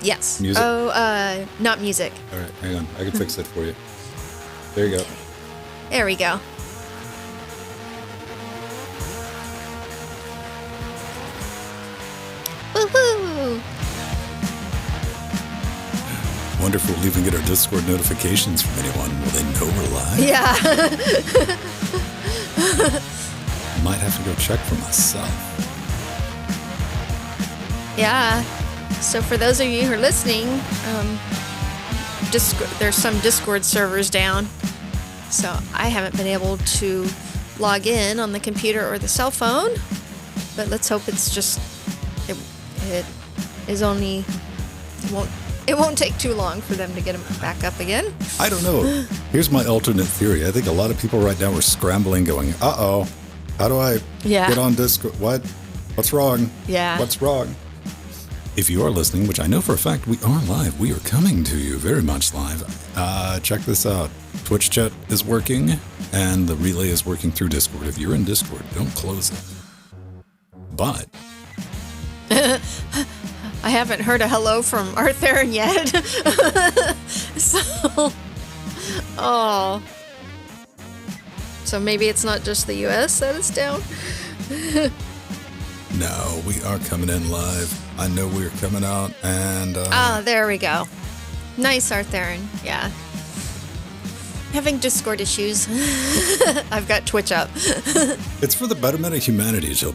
Yes. Music? Oh, not music. All right, hang on. I can fix it for you. There you go. There we go. Woohoo! Wonder if we'll even get our Discord notifications from anyone. Will they know we're live? Yeah. Might have to go check for myself. Yeah. So for those of you who are listening, there's some Discord servers down. So I haven't been able to log in on the computer or the cell phone. But let's hope it's just it is only it won't take too long for them to get them back up again. I don't know. Here's my alternate theory. I think a lot of people right now are scrambling going, uh-oh, how do I get on Discord? What? What's wrong? Yeah. What's wrong? If you are listening, which I know for a fact we are live, we are coming to you very much live. Check this out. Twitch chat is working, and the relay is working through Discord. If you're in Discord, don't close it. But I haven't heard a hello from Arthur yet. So maybe it's not just the US that is down. no, we are coming in live. I know we're coming out, and there we go. Nice, Arthur. Yeah. Having Discord issues. I've got Twitch up. It's for the betterment of humanity, Jill.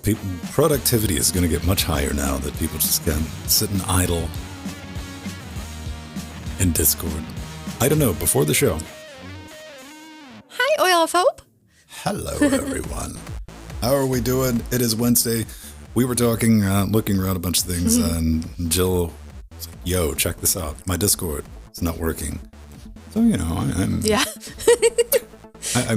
Productivity is going to get much higher now that people just can't sit and idle in Discord. I don't know, before the show. Hi, Oil of Hope. Hello, everyone. How are we doing? It is Wednesday. We were talking, looking around a bunch of things, and Jill was like, yo, check this out. My Discord is not working. So, you know, I'm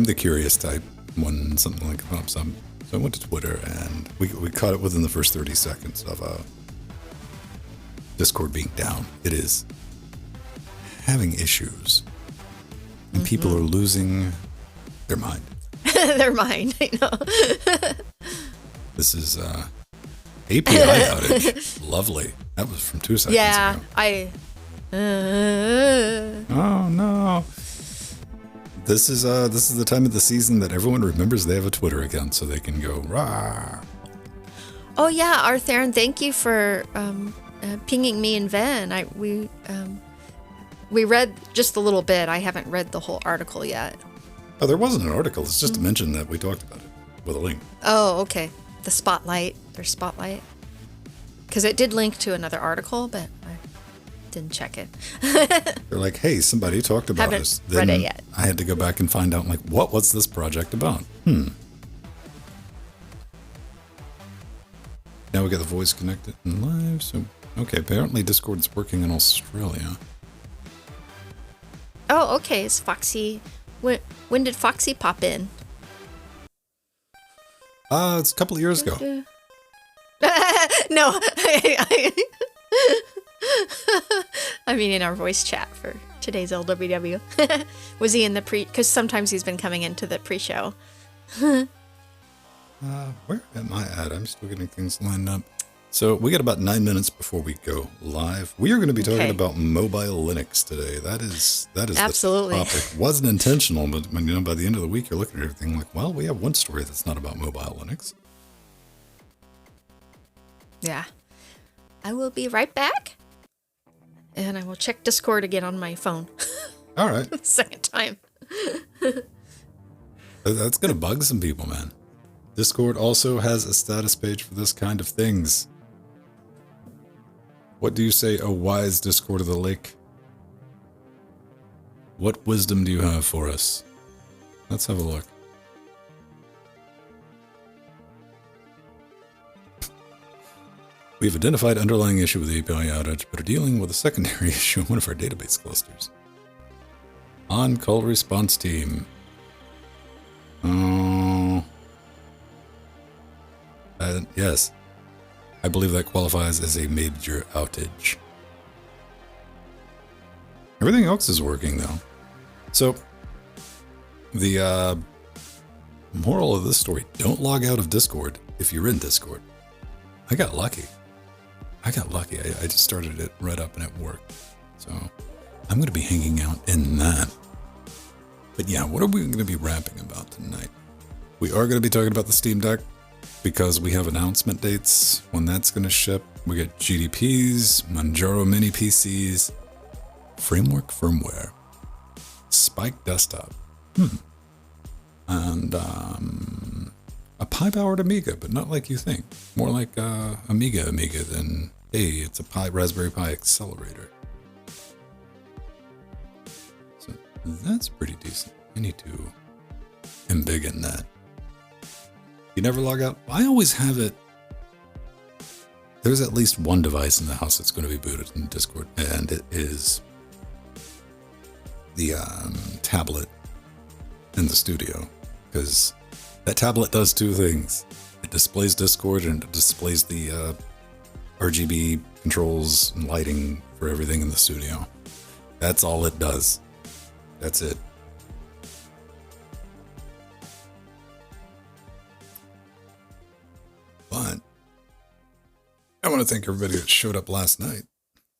the curious type when something like that pops up. So I went to Twitter, and we caught it within the first 30 seconds of Discord being down. It is having issues, and people are losing their mind. Their mind, I know. This is API outage. Lovely. That was from 2 seconds ago. Oh no. This is the time of the season that everyone remembers they have a Twitter account so they can go rah. Oh yeah, Arthur, and thank you for pinging me and Ven. We read just a little bit. I haven't read the whole article yet. Oh, there wasn't an article. It's just a mention that we talked about it with a link. Oh, okay. The spotlight. There's spotlight. Because it did link to another article, but I didn't check it. They're like, hey, somebody talked about us. Haven't read it yet. I had to go back and find out, like, what was this project about? Now we got the voice connected and live. So, okay, apparently Discord's working in Australia. Oh, okay. It's Foxy. When did Foxy pop in? It's a couple of years ago. No. I mean, in our voice chat for today's LWW. Was he in the because sometimes he's been coming into the pre-show. Where am I at? I'm still getting things lined up. So we got about 9 minutes before we go live. We are going to be talking about mobile Linux today. That is absolutely the topic. Wasn't intentional, but you know, by the end of the week, you're looking at everything like, well, we have one story that's not about mobile Linux. Yeah. I will be right back. And I will check Discord again on my phone. All right. Second time. That's going to bug some people, man. Discord also has a status page for this kind of things. What do you say, O wise Discord of the Lake? What wisdom do you have for us? Let's have a look. We've identified underlying issue with the API outage, but are dealing with a secondary issue in one of our database clusters. On-call response team. Oh. Yes. I believe that qualifies as a major outage. Everything else is working, though. So, the moral of this story, don't log out of Discord if you're in Discord. I got lucky. I got lucky. I just started it right up and it worked. So I'm going to be hanging out in that. But yeah, what are we going to be rapping about tonight? We are going to be talking about the Steam Deck because we have announcement dates when that's going to ship. We got GDPs, Manjaro mini PCs, framework firmware, Spike desktop, and a Pi-powered Amiga, but not like you think. More like Amiga than, hey, it's a Raspberry Pi accelerator. So that's pretty decent. I need to embiggen that. You never log out? I always have it. There's at least one device in the house that's going to be booted in Discord, and it is the tablet in the studio, because that tablet does two things. It displays Discord and it displays the RGB controls and lighting for everything in the studio. That's all it does. That's it. But I want to thank everybody that showed up last night.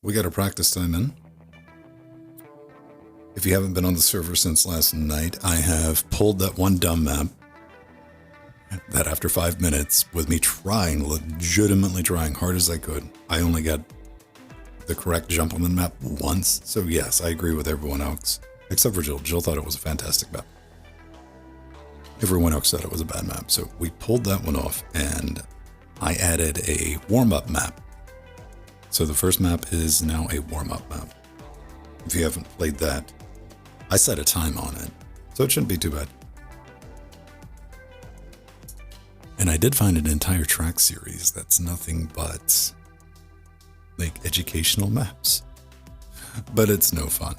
We got our practice time in. If you haven't been on the server since last night, I have pulled that one dumb map that after 5 minutes, with me legitimately trying hard as I could, I only got the correct jump on the map once. So yes, I agree with everyone else, except for Jill. Jill thought it was a fantastic map. Everyone else said it was a bad map. So we pulled that one off, and I added a warm-up map. So the first map is now a warm-up map. If you haven't played that, I set a time on it, so it shouldn't be too bad. And I did find an entire track series that's nothing but like educational maps. But it's no fun.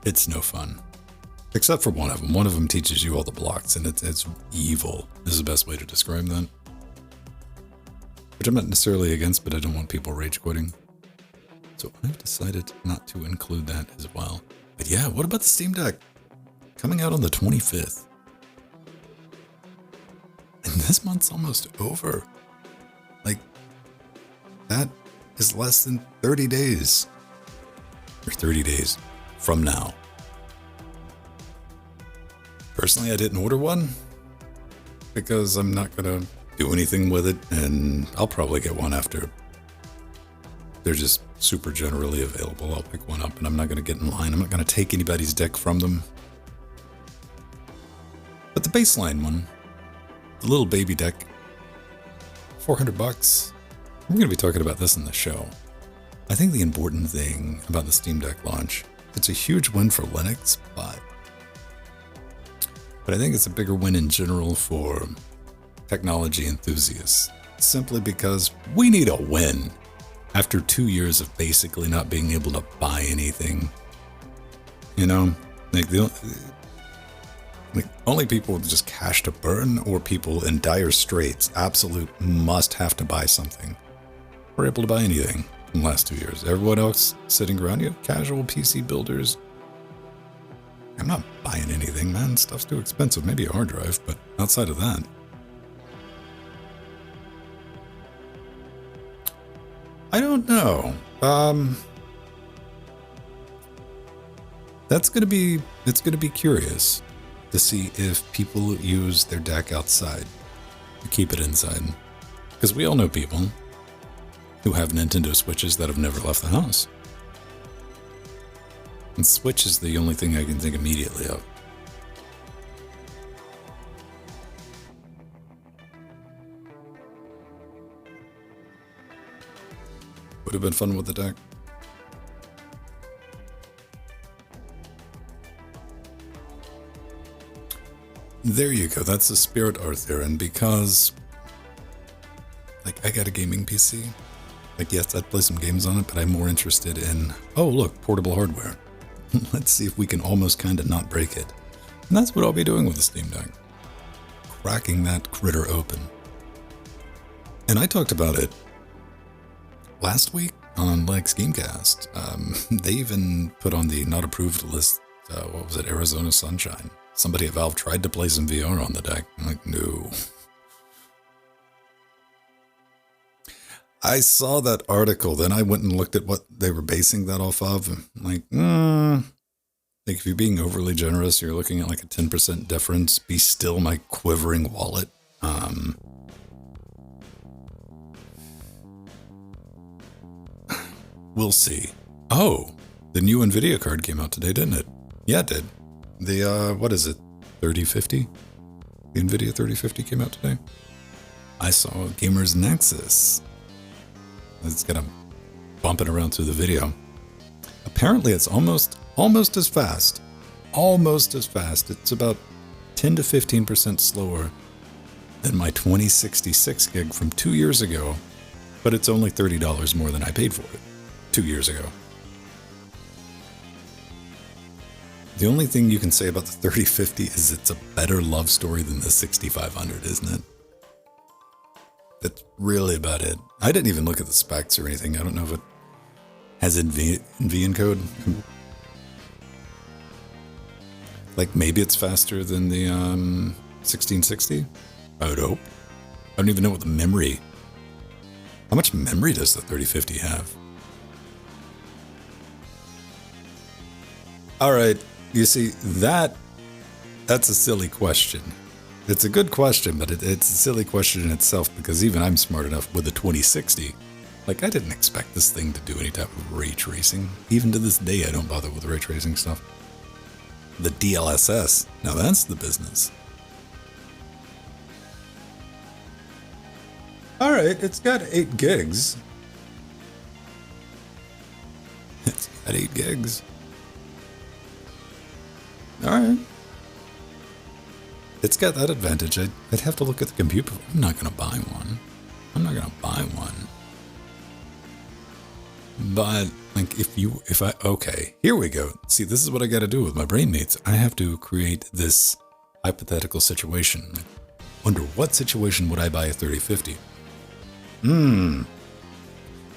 It's no fun. Except for one of them. One of them teaches you all the blocks, and it's evil is the best way to describe that. Which I'm not necessarily against, but I don't want people rage quitting. So I've decided not to include that as well. But yeah, what about the Steam Deck? Coming out on the 25th. And this month's almost over. Like, that is less than 30 days. Or 30 days from now. Personally, I didn't order one because I'm not going to do anything with it, and I'll probably get one after. They're just super generally available. I'll pick one up, and I'm not going to get in line. I'm not going to take anybody's deck from them. But the baseline one, the little baby deck, $400. We're going to be talking about this in the show. I think the important thing about the Steam Deck launch, it's a huge win for Linux, but I think it's a bigger win in general for technology enthusiasts, simply because we need a win after 2 years of basically not being able to buy anything. You know, like the only people with just cash to burn, or people in dire straits, absolute must have to buy something, were able to buy anything in the last 2 years. Everyone else sitting around, you have casual PC builders. I'm not buying anything, man. Stuff's too expensive. Maybe a hard drive, but outside of that, I don't know. It's gonna be curious to see if people use their deck outside to keep it inside, because we all know people who have Nintendo Switches that have never left the house. And Switch is the only thing I can think immediately of. Would have been fun with the deck. There you go. That's the spirit art there. And because, like, I got a gaming PC. Like, yes, I'd play some games on it, but I'm more interested in, oh, look, portable hardware. Let's see if we can almost kind of not break it. And that's what I'll be doing with the Steam Deck. Cracking that critter open. And I talked about it last week on Lex Gamecast. They even put on the not approved list, what was it, Arizona Sunshine. Somebody at Valve tried to play some VR on the deck. I'm like, no. I saw that article, then I went and looked at what they were basing that off of. I'm like, like if you're being overly generous, you're looking at like a 10% difference. Be still my quivering wallet. We'll see. Oh, the new NVIDIA card came out today, didn't it? Yeah, it did. The, what is it? 3050? The NVIDIA 3050 came out today. I saw Gamer's Nexus. It's got a bumping around through the video. Apparently it's almost as fast. Almost as fast. It's about 10 to 15% slower than my 2066 gig from 2 years ago, but it's only $30 more than I paid for it 2 years ago. The only thing you can say about the 3050 is it's a better love story than the 6500, isn't it? That's really about it. I didn't even look at the specs or anything. I don't know if it has UNCUT. Like maybe it's faster than the 1660? I would hope. I don't even know what the memory... How much memory does the 3050 have? Alright, you see, that's a silly question. It's a good question, but it's a silly question in itself because even I'm smart enough with the 2060. Like, I didn't expect this thing to do any type of ray tracing. Even to this day, I don't bother with ray tracing stuff. The DLSS, now that's the business. Alright, it's got 8 gigs. It's got 8 gigs. Alright. It's got that advantage. I'd have to look at the computer. I'm not going to buy one. But, like, okay, here we go. See, this is what I got to do with my brainmates. I have to create this hypothetical situation. Under what situation would I buy a 3050?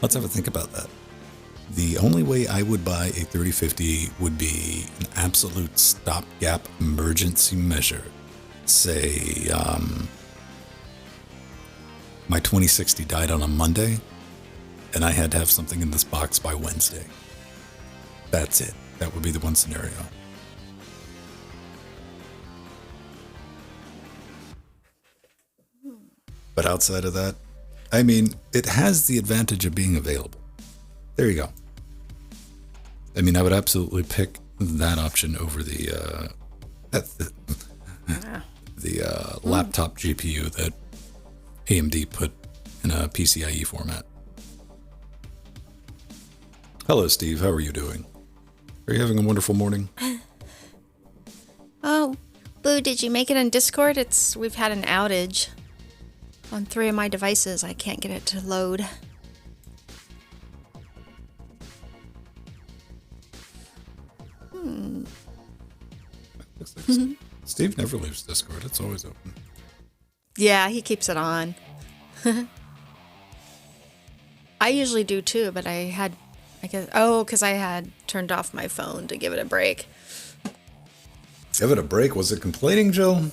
Let's have a think about that. The only way I would buy a 3050 would be an absolute stopgap emergency measure. Say, my 2060 died on a Monday, and I had to have something in this box by Wednesday. That's it. That would be the one scenario. But outside of that, I mean, it has the advantage of being available. There you go. I mean, I would absolutely pick that option over the laptop GPU that AMD put in a PCIe format. Hello, Steve. How are you doing? Are you having a wonderful morning? Oh, Boo, did you make it on Discord? We've had an outage on 3 of my devices. I can't get it to load. Looks like Steve never leaves Discord. It's always open. Yeah, he keeps it on. I usually do too, but because I had turned off my phone to give it a break. Give it a break? Was it complaining, Jill?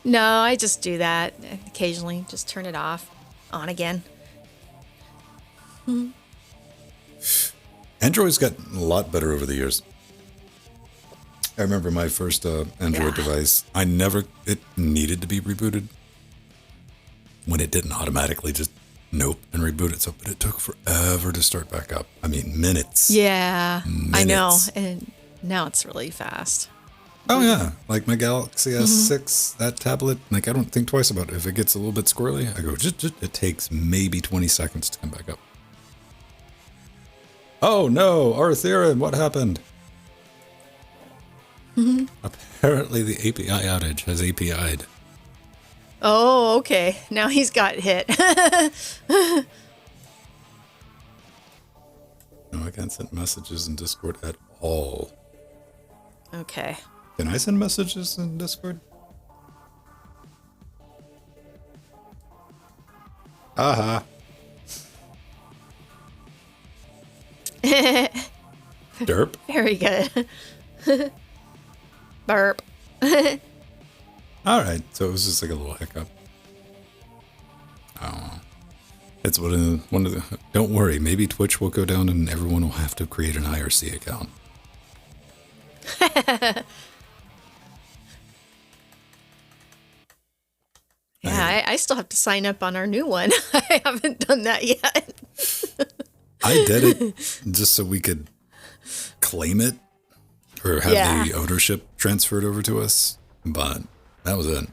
No, I just do that occasionally. Just turn it off, on again. Android's gotten a lot better over the years. I remember my first Android device. It needed to be rebooted when it didn't automatically just nope and reboot itself, but it took forever to start back up. I mean, minutes. Yeah, minutes. I know. And now it's really fast. Oh yeah, like my Galaxy S6, that tablet, like I don't think twice about it. If it gets a little bit squirrely, I go, just it takes maybe 20 seconds to come back up. Oh no, Arthurian, what happened? Apparently the API outage has API'd. Oh, okay. Now he's got hit. No, I can't send messages in Discord at all. Okay. Can I send messages in Discord? Aha. Derp. Very good. Burp. All right, so it was just like a little hiccup. Oh. It's one of the. Don't worry, maybe Twitch will go down and everyone will have to create an IRC account. Yeah, I still have to sign up on our new one. I haven't done that yet. I did it just so we could claim it or have the ownership transferred over to us, but that was it.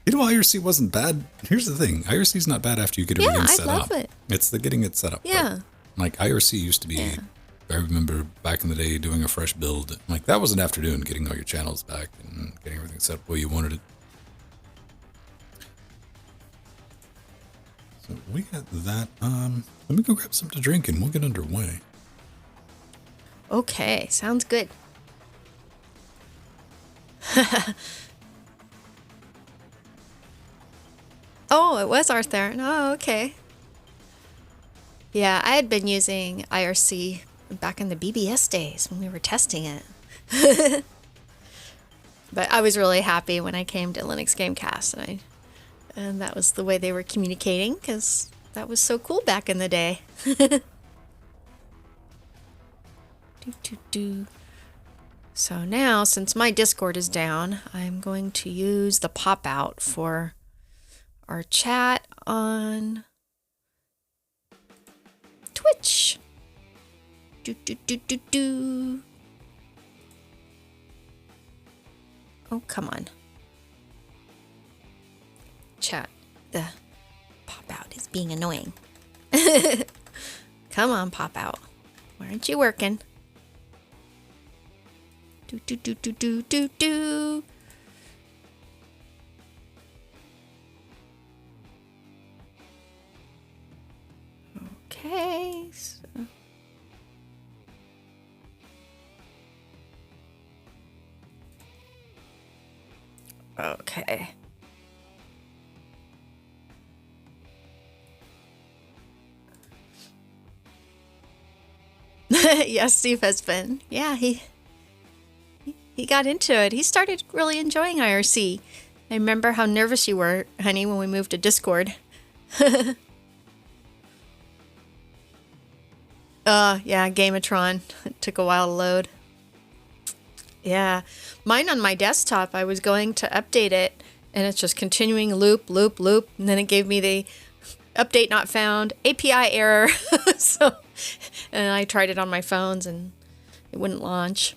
You know, IRC wasn't bad. Here's the thing. IRC is not bad after you get everything set up. Yeah, I love it. It's the getting it set up. Yeah. Like IRC used to be, I remember back in the day doing a fresh build. Like that was an afternoon getting all your channels back and getting everything set up the way you wanted it. So we got that. Let me go grab something to drink and we'll get underway. Okay, sounds good. Oh, it was Arthur. Oh, okay. Yeah, I had been using IRC back in the BBS days when we were testing it. But I was really happy when I came to Linux Gamecast, and that was the way they were communicating, because that was so cool back in the day. So now, since my Discord is down, I'm going to use the pop-out for our chat on Twitch. Oh, come on. Chat. The pop-out is being annoying. Come on, pop-out. Why aren't you working? Do. Okay. Okay. Yes, Steve has been. Yeah, he got into it. He started really enjoying IRC. I remember how nervous you were, honey, when we moved to Discord. Yeah, Gamatron. It took a while to load. Yeah. Mine on my desktop, I was going to update it, and it's just continuing loop, and then it gave me the update not found, API error. And I tried it on my phones, and it wouldn't launch.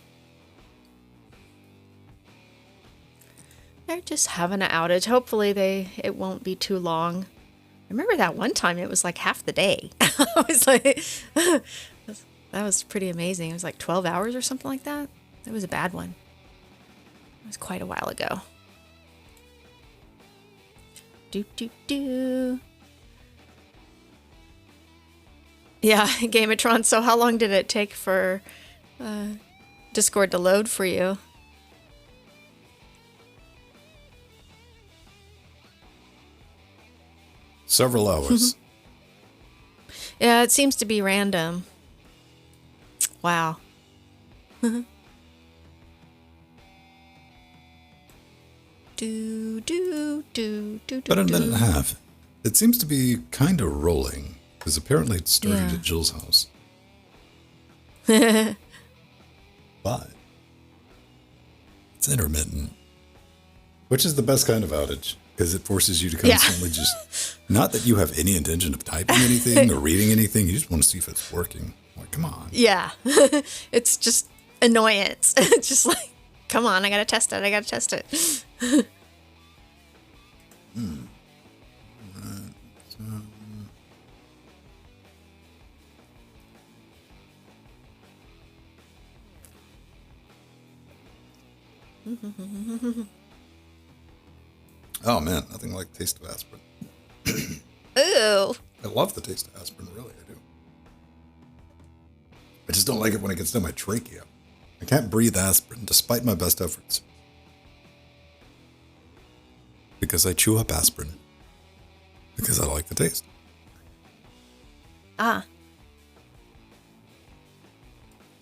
They're just having an outage. Hopefully it won't be too long. I remember that one time it was like half the day. I was like, that was pretty amazing. It was like 12 hours or something like that. It was a bad one. It was quite a while ago. Yeah, Gamatron. So how long did it take for Discord to load for you? Several hours. Yeah, it seems to be random. Wow. But a minute and a half. It seems to be kind of rolling, because apparently it started at Jill's house. But it's intermittent, which is the best kind of outage, because it forces you to constantly just, not that you have any intention of typing anything or reading anything, you just want to see if it's working. Like, come on. Yeah. It's just annoyance. It's just like, come on, I gotta test it. Oh man, nothing like the taste of aspirin. Ooh. I love the taste of aspirin, really, I do. I just don't like it when it gets down my trachea. I can't breathe aspirin, despite my best efforts. Because I chew up aspirin. Because I like the taste. Ah.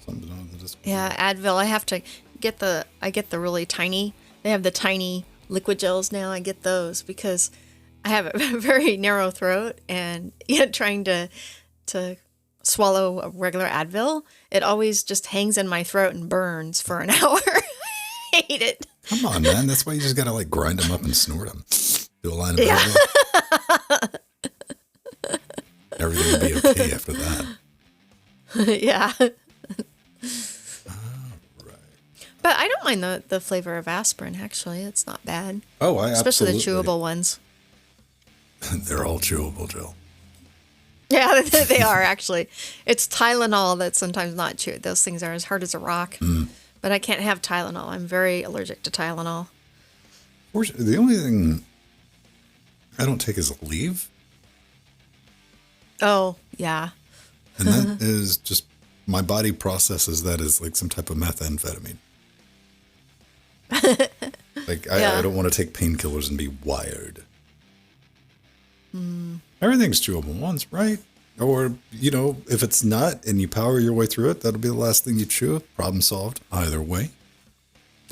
Something on the disc. Yeah, Advil. I have to get I get the really tiny, they have the tiny liquid gels now. I get those because I have a very narrow throat, and trying to swallow a regular Advil, it always just hangs in my throat and burns for an hour. I hate it. Come on, man. That's why you just gotta like grind them up and snort them. Do a line of Advil. Everything will be okay after that. Yeah. Right. But I don't mind the flavor of aspirin, actually. It's not bad. Oh, I Especially absolutely. the chewable ones. They're all chewable, Jill. Yeah, they are, actually. It's Tylenol that's sometimes not chewed. Those things are as hard as a rock. But I can't have Tylenol. I'm very allergic to Tylenol. The only thing I don't take is leave. Oh, yeah. And that is just, my body processes that as like some type of methamphetamine. Like, I don't want to take painkillers and be wired. Everything's chewable once, right? Or, if it's not and you power your way through it, that'll be the last thing you chew. Problem solved. Either way.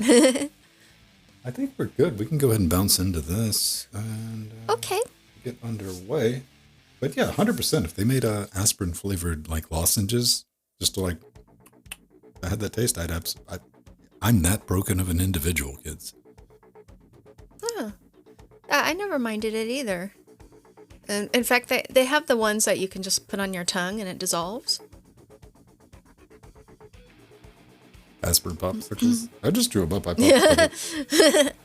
I think we're good. We can go ahead and bounce into this and Okay. get underway. But yeah, 100%. If they made aspirin flavored like lozenges, just to like, if I had that taste, I'm that broken of an individual, kids. Huh. I never minded it either. And in fact, they have the ones that you can just put on your tongue and it dissolves. Aspirin popsicles. I just drew them up. I popped it.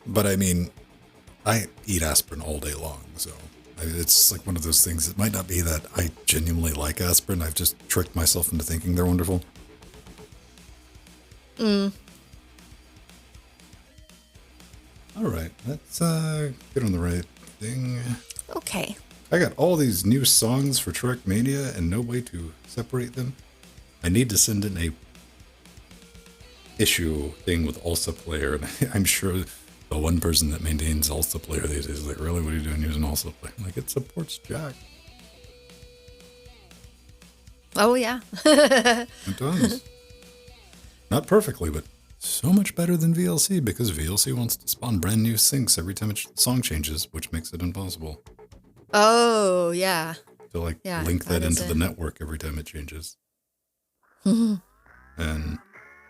But I mean, I eat aspirin all day long, so it's like one of those things. It might not be that I genuinely like aspirin. I've just tricked myself into thinking they're wonderful. All right, let's get on the right thing. Okay. I got all these new songs for Trackmania and no way to separate them. I need to send in a issue thing with Alsa Player, and I'm sure the one person that maintains Alsa Player these days is like, really, what are you doing using Alsa Player? Like, it supports Jack. Oh, yeah. It does. Not perfectly, but so much better than VLC, because VLC wants to spawn brand new syncs every time a song changes, which makes it impossible Oh, yeah. to link that that is into the it. network every time it changes. And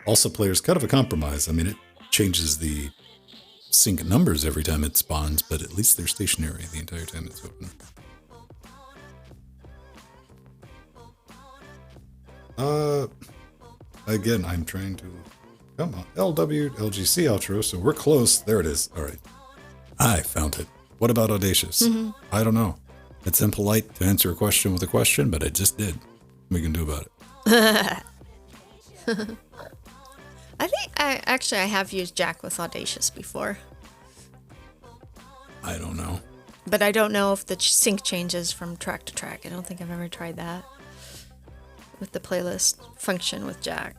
also Player's kind of a compromise. I mean, it changes the sync numbers every time it spawns, but at least they're stationary the entire time it's open. Again, I'm trying to... Come on. LGC outro, so we're close. There it is. All right. I found it. What about Audacious? I don't know. It's impolite to answer a question with a question, but it just did. What we can do about it. I think I have used Jack with Audacious before, I don't know. but I don't know if the sync changes from track to track. I don't think I've ever tried that with the playlist function with Jack.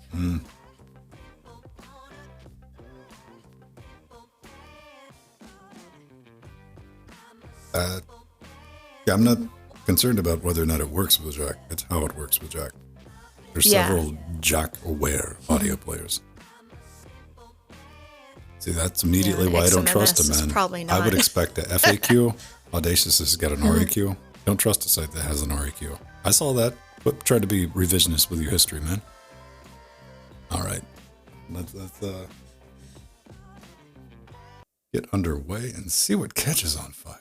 Yeah, I'm not concerned about whether or not it works with Jack. It's how it works with Jack. There's Yeah. several Jack-aware audio players. See, that's immediately why I don't trust XMMS a is man. probably I would not. expect a FAQ. Audacious has got an REQ. Don't trust a site that has an REQ. I saw that, but try to be revisionist with your history, man. All right. Let's get underway and see what catches on fire.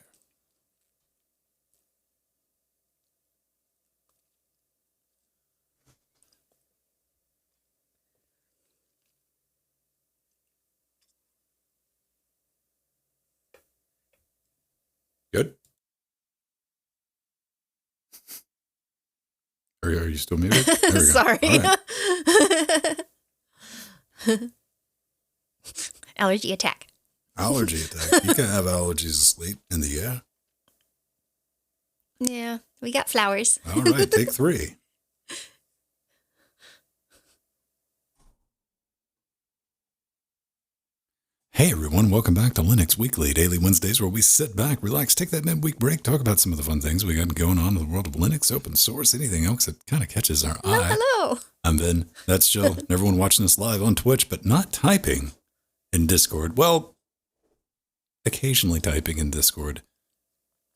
Good. Are you still muted? There we go. Sorry. All right. Allergy attack. Allergy attack. You can have allergies asleep in the air. Yeah, we got flowers. All right, take 3. Hey everyone, welcome back to Linux Weekly, daily Wednesdays where we sit back, relax, take that midweek break, talk about some of the fun things we got going on in the world of Linux, open source, anything else that kind of catches our eye. Hello. I'm Ben, that's Jill, and everyone watching us live on Twitch, but not typing in Discord. Well, occasionally typing in Discord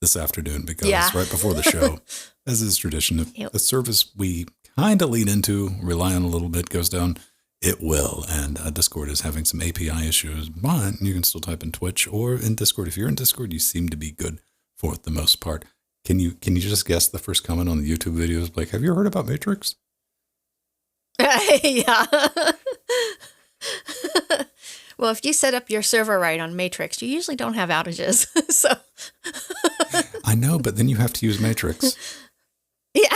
this afternoon because Yeah. right before the show, as is tradition, if Yep. a service we kind of lean into, rely on a little bit, goes down, it will. And Discord is having some API issues, but you can still type in Twitch or in Discord. If you're in Discord, you seem to be good for the most part. Can you just guess the first comment on the YouTube videos? Like, have you heard about Matrix? Yeah. Well, if you set up your server right on Matrix, you usually don't have outages. So, I know, but then you have to use Matrix. yeah.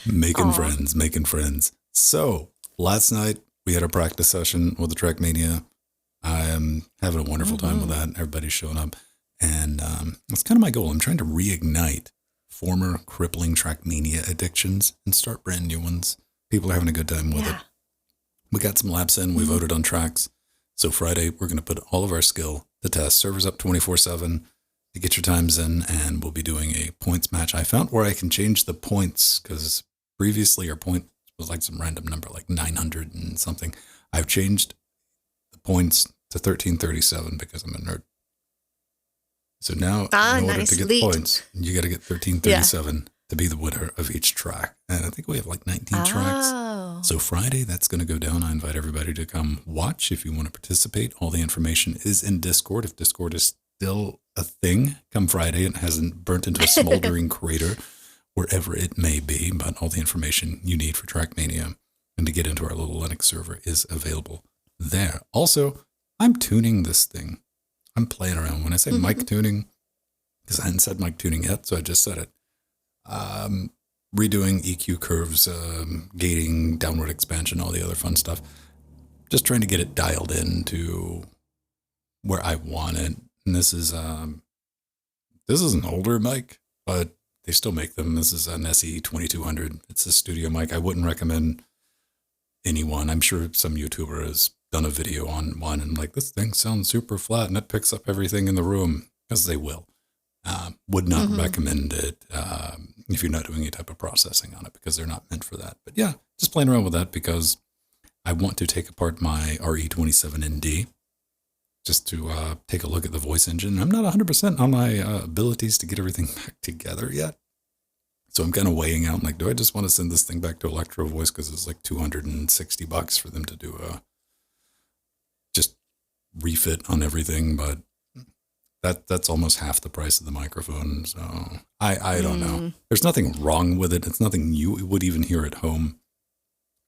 Making Aw. friends. So last night we had a practice session with the Trackmania. I'm having a wonderful time with that. Everybody's showing up. And that's kind of my goal. I'm trying to reignite former crippling Trackmania addictions and start brand new ones. People are having a good time with it. We got some laps in. We voted on tracks. So Friday, we're going to put all of our skill to test. Servers up 24/7 to get your times in, and we'll be doing a points match. I found where I can change the points because previously our point was like some random number, like 900 and something. I've changed the points to 1337 because I'm a nerd. So now, in order Nice. to get Elite. the points, you got to get 1337 to be the winner of each track. And I think we have like 19 tracks. Oh. So Friday, that's going to go down. I invite everybody to come watch if you want to participate. All the information is in Discord. If Discord is still a thing come Friday and hasn't burnt into a smoldering crater, wherever it may be, but all the information you need for Trackmania and to get into our little Linux server is available there. Also, I'm tuning this thing. I'm playing around. When I say mic tuning, because I hadn't said mic tuning yet, so I just said it. Redoing EQ curves, gating, downward expansion, all the other fun stuff. Just trying to get it dialed in to where I want it. And this is an older mic, but they still make them. This is an SE 2200. It's a studio mic. I wouldn't recommend anyone. I'm sure some YouTuber has done a video on one and like, this thing sounds super flat and it picks up everything in the room, because they will. Would not recommend it if you're not doing any type of processing on it, because they're not meant for that. But yeah, just playing around with that because I want to take apart my RE27ND just to take a look at the voice engine. I'm not 100% on my abilities to get everything back together yet. So I'm kind of weighing out, like, do I just want to send this thing back to Electro Voice because it's like $260 for them to do a just refit on everything, but that's almost half the price of the microphone. So I don't know. There's nothing wrong with it. It's nothing you would even hear at home.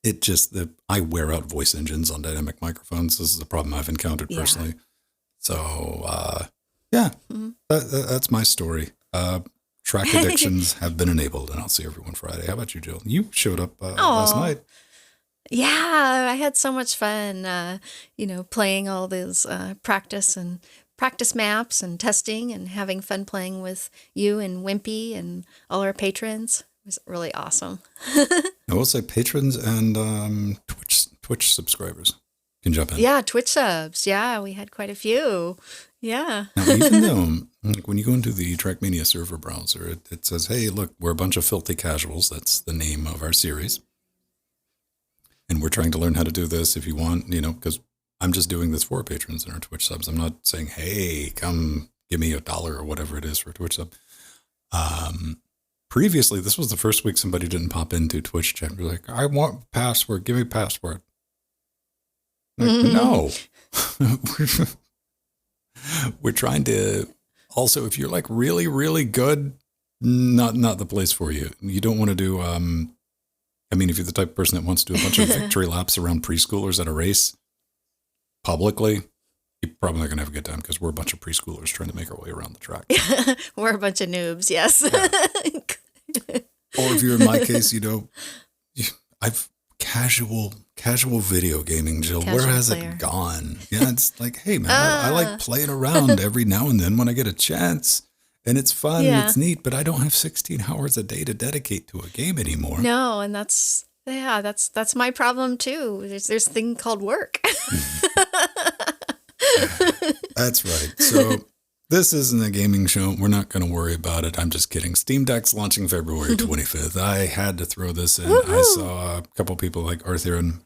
It just that I wear out voice engines on dynamic microphones. This is a problem I've encountered personally. So that's my story. Track addictions have been enabled, and I'll see everyone Friday. How about you, Jill? You showed up last night. Yeah, I had so much fun, playing all those practice maps and testing and having fun playing with you and Wimpy and all our patrons. It was really awesome. I will say patrons and Twitch subscribers can jump in. Yeah, Twitch subs. Yeah, we had quite a few. Yeah. Now, even though, like, when you go into the Trackmania server browser, it says, hey, look, we're a bunch of filthy casuals. That's the name of our series. And we're trying to learn how to do this if you want, because I'm just doing this for patrons and our Twitch subs. I'm not saying, hey, come give me $1 or whatever it is for a Twitch sub. Previously, this was the first week somebody didn't pop into Twitch chat and be like, I want password. Give me password. Like, no. We're trying to also, if you're like really, really good, not the place for you. You don't want to do, if you're the type of person that wants to do a bunch of victory laps around preschoolers at a race publicly, you're probably not going to have a good time because we're a bunch of preschoolers trying to make our way around the track. We're a bunch of noobs, yes. Yeah. Or if you're in my case, I've casual video gaming, Jill. Casual Where has player. it gone? Yeah, it's like, hey man, I like playing around every now and then when I get a chance, and it's fun, Yeah. it's neat, but I don't have 16 hours a day to dedicate to a game anymore. No, and that's my problem too. There's a thing called work. That's right. So this isn't a gaming show. We're not going to worry about it. I'm just kidding. Steam Deck's launching February 25th. I had to throw this in. Woohoo! I saw a couple people like Arthur, and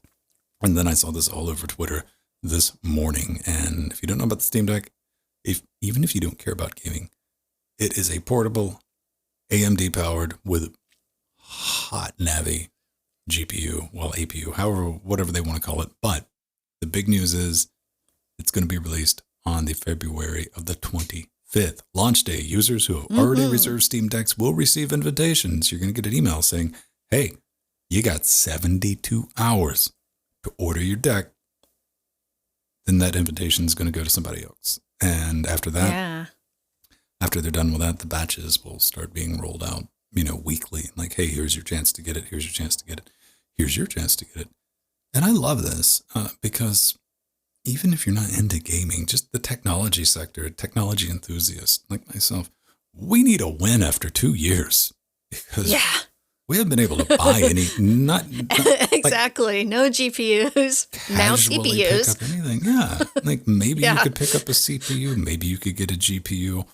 then I saw this all over Twitter. this morning. And if you don't know about the Steam Deck, even if you don't care about gaming, it is a portable AMD powered with hot Navi GPU, well, APU, however, whatever they want to call it. But the big news is it's going to be released on the February of the 25th launch day. Users who have already reserved Steam Decks will receive invitations. You're going to get an email saying, hey, you got 72 hours to order your deck. Then that invitation is going to go to somebody else. And after that, after they're done with that, the batches will start being rolled out, weekly. Like, hey, here's your chance to get it. Here's your chance to get it. Here's your chance to get it. And I love this because even if you're not into gaming, just the technology sector, technology enthusiasts like myself, we need a win after 2 years because we haven't been able to buy any, not exactly. Like, no GPUs, now CPUs. Pick up anything. Yeah. Like maybe you could pick up a CPU. Maybe you could get a GPU.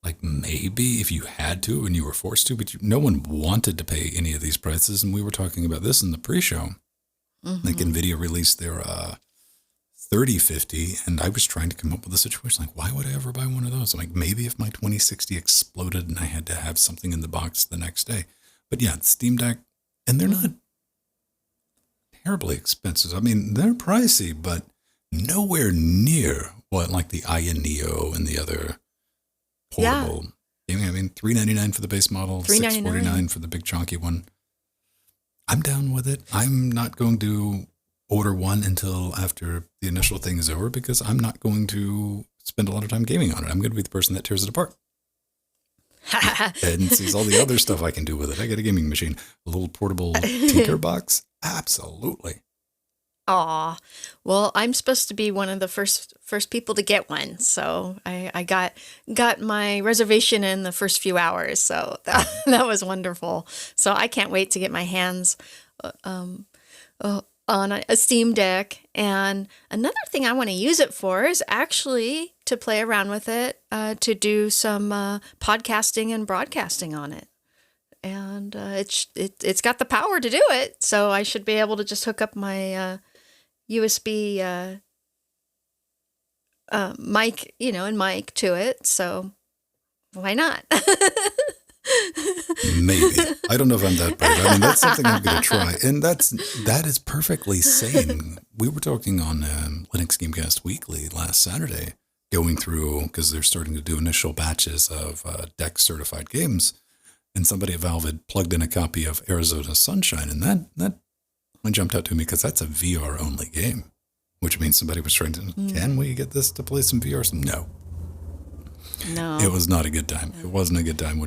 Like maybe if you had to and you were forced to, but no one wanted to pay any of these prices. And we were talking about this in the pre-show. Like NVIDIA released their 3050, and I was trying to come up with a situation like, why would I ever buy one of those? I'm like, maybe if my 2060 exploded and I had to have something in the box the next day. But yeah, Steam Deck, and they're not terribly expensive. I mean, they're pricey, but nowhere near what like the Aya Neo and the other portable. I mean, $399 for the base model, $649 for the big chunky one. I'm down with it. I'm not going to order one until after the initial thing is over because I'm not going to spend a lot of time gaming on it. I'm going to be the person that tears it apart and sees all the other stuff I can do with it. I got a gaming machine, a little portable tinker box. Absolutely. Aw, well, I'm supposed to be one of the first people to get one, so I got my reservation in the first few hours, so that was wonderful. So I can't wait to get my hands on a Steam Deck. And another thing I want to use it for is actually to play around with it, to do some podcasting and broadcasting on it. And it's got the power to do it, so I should be able to just hook up my USB mic, and mic to it. So why not? Maybe. I don't know if I'm that brave. I mean, that's something I'm going to try. And that is perfectly sane. We were talking on Linux Gamecast Weekly last Saturday, going through, because they're starting to do initial batches of DEX certified games. And somebody at Valve had plugged in a copy of Arizona Sunshine. And that jumped out to me because that's a VR only game, which means somebody was trying to, can we get this to play some VR? No. It was not a good time. It wasn't a good time.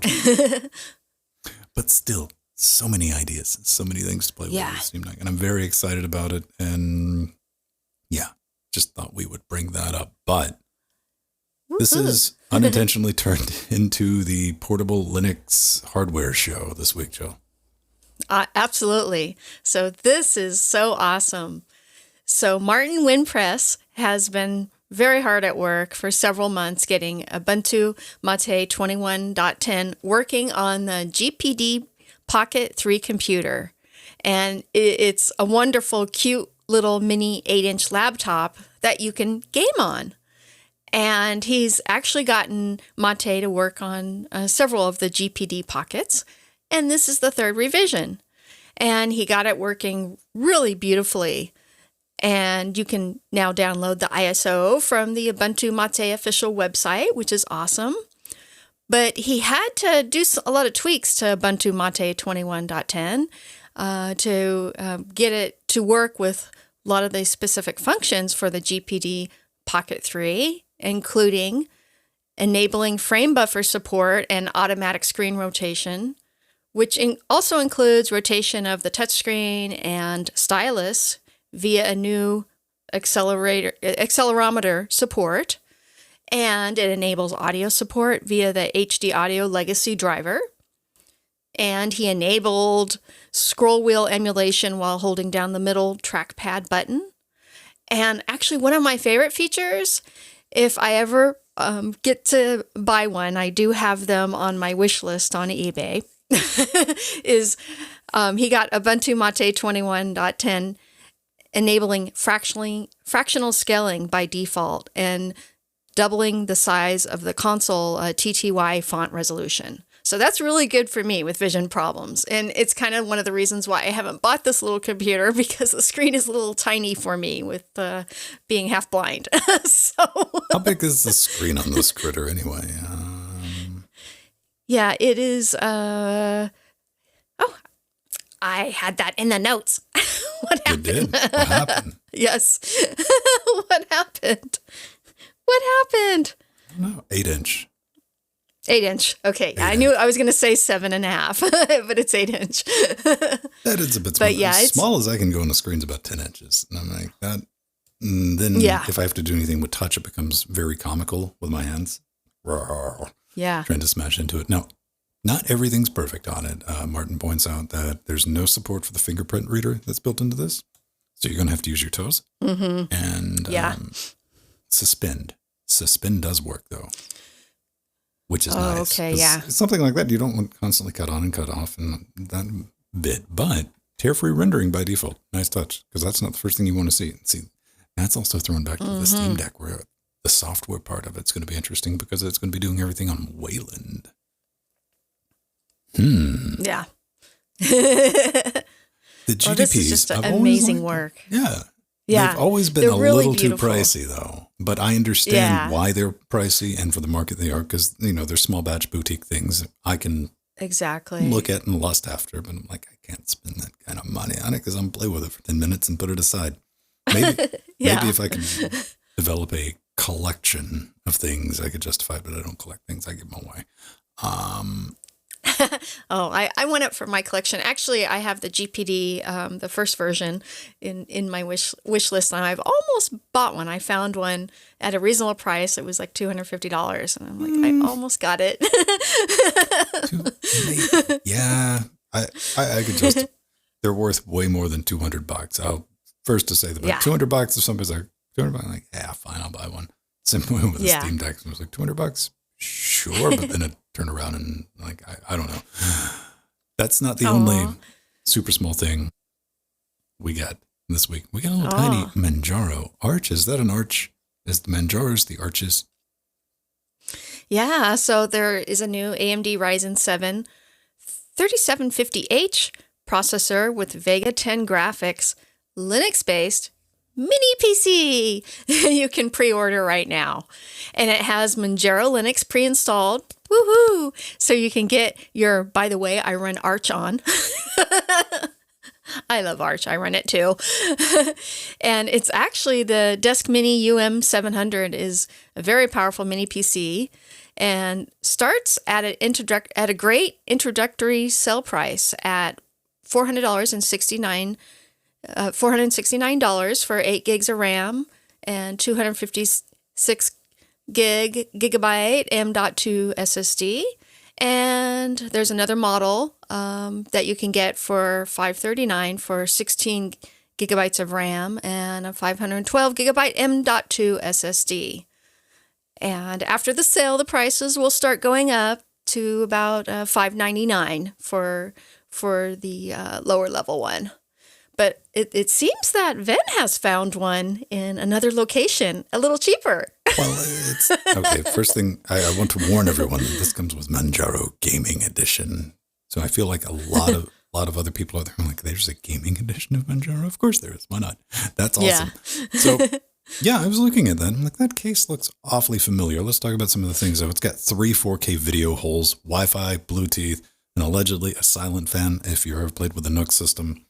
But still, so many ideas, so many things to play with. It seemed like, and I'm very excited about it. And just thought we would bring that up. But this is unintentionally turned into the portable Linux hardware show this week, Jill. Absolutely. So this is so awesome. So Martin Winpress has been very hard at work for several months getting Ubuntu Mate 21.10 working on the GPD Pocket 3 computer. And it's a wonderful, cute little mini 8-inch laptop that you can game on. And he's actually gotten Mate to work on several of the GPD Pockets. And this is the third revision. And he got it working really beautifully. And you can now download the ISO from the Ubuntu Mate official website, which is awesome. But he had to do a lot of tweaks to Ubuntu Mate 21.10 to get it to work with a lot of the specific functions for the GPD Pocket 3, including enabling frame buffer support and automatic screen rotation, which also includes rotation of the touchscreen and stylus via a new accelerometer support. And it enables audio support via the HD Audio Legacy driver. And he enabled scroll wheel emulation while holding down the middle trackpad button. And actually, one of my favorite features, if I ever get to buy one, I do have them on my wish list on eBay, is he got Ubuntu Mate 21.10 enabling fractional scaling by default and doubling the size of the console TTY font resolution. So that's really good for me with vision problems. And it's kind of one of the reasons why I haven't bought this little computer, because the screen is a little tiny for me with being half blind. So how big is the screen on this critter anyway? Yeah, it is. I had that in the notes. What happened? You did? What happened? Yes. What happened? What happened? I don't know. 8-inch. 8-inch. Okay. 8 I knew I was going to say 7.5, but it's 8-inch. That is a bit small. But yeah, as small as I can go on the screen's about 10 inches. And I'm like, that. And then if I have to do anything with touch, it becomes very comical with my hands. Yeah. Trying to smash into it. Now, not everything's perfect on it. Martin points out that there's no support for the fingerprint reader that's built into this. So you're going to have to use your toes. Mm-hmm. And suspend. Suspend does work, though, which is nice. Okay, yeah. Something like that you don't want to constantly cut on and cut off and that bit. But tear-free rendering by default. Nice touch, because that's not the first thing you want to see. See, that's also thrown back to the Steam Deck, where the software part of it's going to be interesting because it's going to be doing everything on Wayland. Yeah. The GDPs, this is just amazing work. Yeah. Yeah. They've always been They're a really little beautiful. too pricey, though. But I understand why they're pricey and for the market they are, because, they're small batch boutique things I can look at and lust after. But I'm like, I can't spend that kind of money on it because I'm play with it for 10 minutes and put it aside. Maybe, maybe if I could develop a collection of things, I could justify it, but I don't collect things. I give them away. I went up for my collection. Actually, I have the GPD, the first version, in my wish list, and I've almost bought one. I found one at a reasonable price. It was like $250, and I'm like, I almost got it. Yeah, I could just. They're worth way more than $200. I'll first to say that, but $200 if somebody's like $200, I'm like, yeah, fine, I'll buy one. Same way with the Steam Deck. I was like, $200, sure, but then it turned around and like I don't know. That's not the only super small thing we got this week. We got a little tiny Manjaro arch. Is that an arch? Is the Manjaros the arches? Yeah, so there is a new AMD Ryzen 7 3750H processor with Vega 10 graphics, Linux-based mini PC you can pre-order right now. And it has Manjaro Linux pre-installed. Woohoo! So you can get your, by the way, I run Arch on. I love Arch. I run it too. And it's actually the Desk Mini UM700 is a very powerful mini PC and starts at a great introductory sell price at $469 for 8 gigs of RAM and 256 gigabyte M.2 SSD. And there's another model that you can get for $539 for 16 gigabytes of RAM and a 512 gigabyte M.2 SSD. And after the sale, the prices will start going up to about $599 for the lower level one. But it seems that Venn has found one in another location, a little cheaper. Well, it's okay. First thing, I want to warn everyone that this comes with Manjaro Gaming Edition. So I feel like a lot of other people out there are like, there's a gaming edition of Manjaro? Of course there is. Why not? That's awesome. Yeah. So yeah, I was looking at that. I'm like, that case looks awfully familiar. Let's talk about some of the things. So it's got 3 4K video holes, Wi-Fi, Bluetooth, and allegedly a silent fan if you've ever played with the Nook system.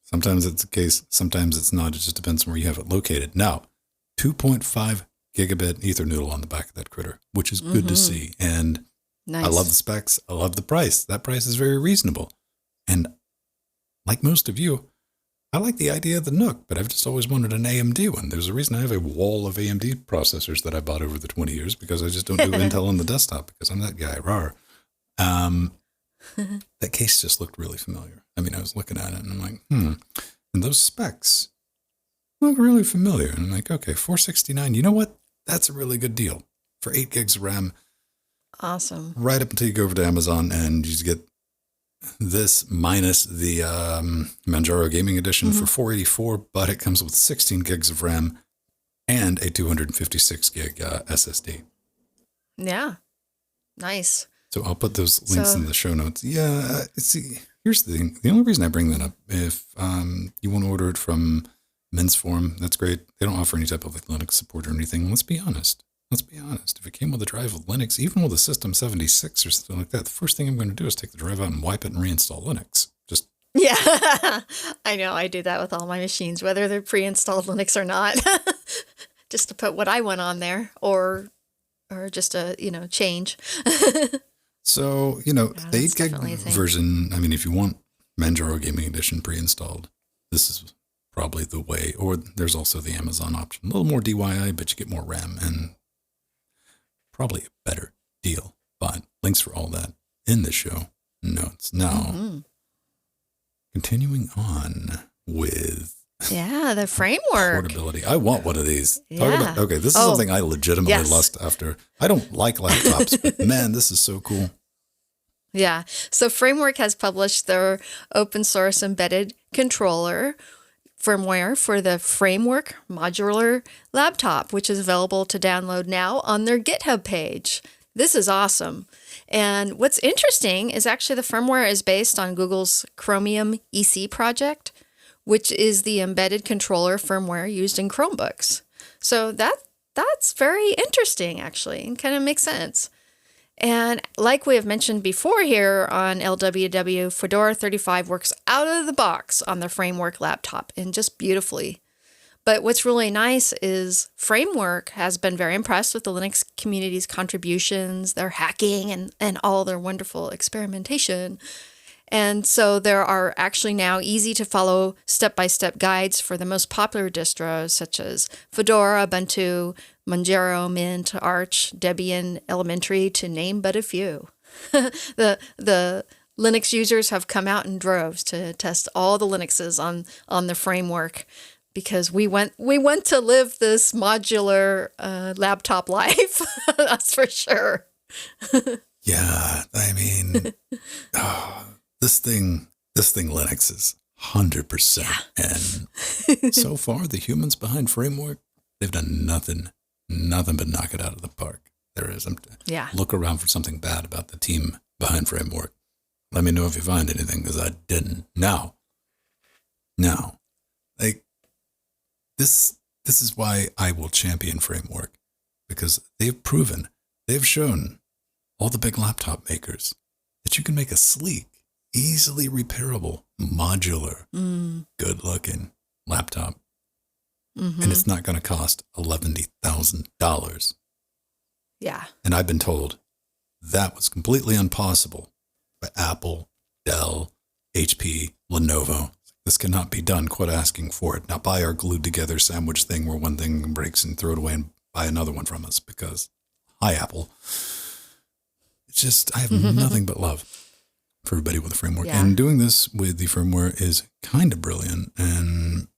Sometimes it's the case, sometimes it's not. It just depends on where you have it located. Now, 2.5 gigabit Ethernoodle on the back of that critter, which is good to see. And nice. I love the specs. I love the price. That price is very reasonable. And like most of you, I like the idea of the Nook, but I've just always wanted an AMD one. There's a reason I have a wall of AMD processors that I bought over the 20 years because I just don't do Intel on the desktop because I'm that guy. Rawr. That case just looked really familiar. I mean, I was looking at it and I'm like, And those specs look really familiar. And I'm like, okay, $469. You know what? That's a really good deal for 8 gigs of RAM. Awesome. Right up until you go over to Amazon and you just get this minus the Manjaro Gaming Edition for $484, but it comes with 16 gigs of RAM and a 256 gig SSD. Yeah. Nice. So I'll put those links in the show notes. Yeah, see, here's the thing. The only reason I bring that up, if you want to order it from Men's Forum, that's great. They don't offer any type of like Linux support or anything. Let's be honest. If it came with a drive of Linux, even with a System 76 or something like that, the first thing I'm going to do is take the drive out and wipe it and reinstall Linux. Yeah, I know. I do that with all my machines, whether they're pre-installed Linux or not, just to put what I want on there or just a, change. So, the 8 gig version, I mean, if you want Manjaro Gaming Edition pre-installed, this is probably the way. Or there's also the Amazon option. A little more DIY, but you get more RAM and probably a better deal. But links for all that in the show notes. Now, continuing on with... Yeah, the framework. Portability. I want one of these. Yeah. This is something I legitimately lust after. I don't like laptops, but man, this is so cool. Yeah. So Framework has published their open source embedded controller firmware for the Framework modular laptop, which is available to download now on their GitHub page. This is awesome. And what's interesting is actually the firmware is based on Google's Chromium EC project, which is the embedded controller firmware used in Chromebooks. So that's very interesting, actually, and kind of makes sense. And like we have mentioned before here on LWW, Fedora 35 works out of the box on the Framework laptop and just beautifully. But what's really nice is Framework has been very impressed with the Linux community's contributions, their hacking, and all their wonderful experimentation. And so there are actually now easy to follow step-by-step guides for the most popular distros such as Fedora, Ubuntu, Manjaro, Mint, Arch, Debian, Elementary, to name but a few. The Linux users have come out in droves to test all the Linuxes on the Framework because we want to live this modular laptop life. That's for sure. Yeah, I mean, this thing Linux is 100%. And so far, the humans behind Framework, they've done nothing but knock it out of the park. There is. Look around for something bad about the team behind Framework. Let me know if you find anything, because I didn't. Now, like, this is why I will champion Framework, because they've shown all the big laptop makers that you can make a sleek, easily repairable, modular, good-looking laptop. Mm-hmm. And it's not going to cost $11,000. Yeah. And I've been told that was completely impossible by Apple, Dell, HP, Lenovo. This cannot be done. Quit asking for it. Now buy our glued together sandwich thing where one thing breaks and throw it away and buy another one from us, because, hi, Apple. It's just, I have nothing but love for everybody with a Framework. Yeah. And doing this with the firmware is kind of brilliant, and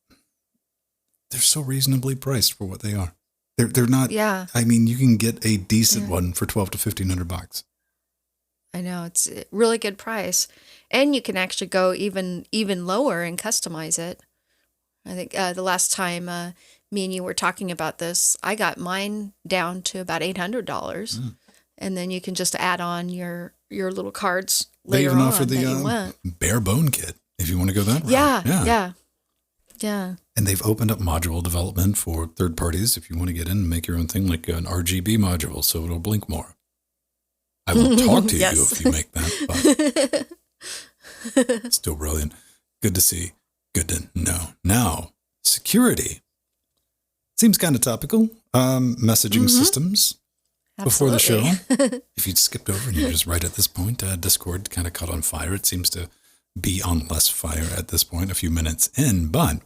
they're so reasonably priced for what they are. They're not. Yeah. I mean, you can get a decent one for $1,200 to $1,500. I know, it's a really good price, and you can actually go even lower and customize it. I think the last time me and you were talking about this, I got mine down to about $800, and then you can just add on your little cards later on. They even offer the bare bone kit if you want to go that route. Yeah. And they've opened up module development for third parties if you want to get in and make your own thing, like an RGB module, so it'll blink more. I will talk to you if you make that, but still brilliant. Good to see. Good to know. Now, security. Seems kind of topical. Messaging systems. Absolutely. Before the show. If you'd skipped over and you're just right at this point, Discord kind of caught on fire. It seems to be on less fire at this point, a few minutes in, but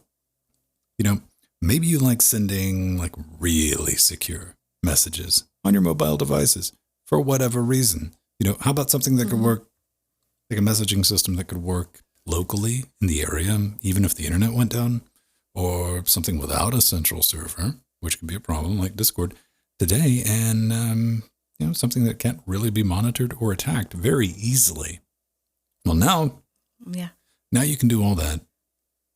maybe you like sending like really secure messages on your mobile devices for whatever reason. How about something that could work, like a messaging system that could work locally in the area, even if the internet went down, or something without a central server, which could be a problem like Discord today, and something that can't really be monitored or attacked very easily. Well, Yeah. now you can do all that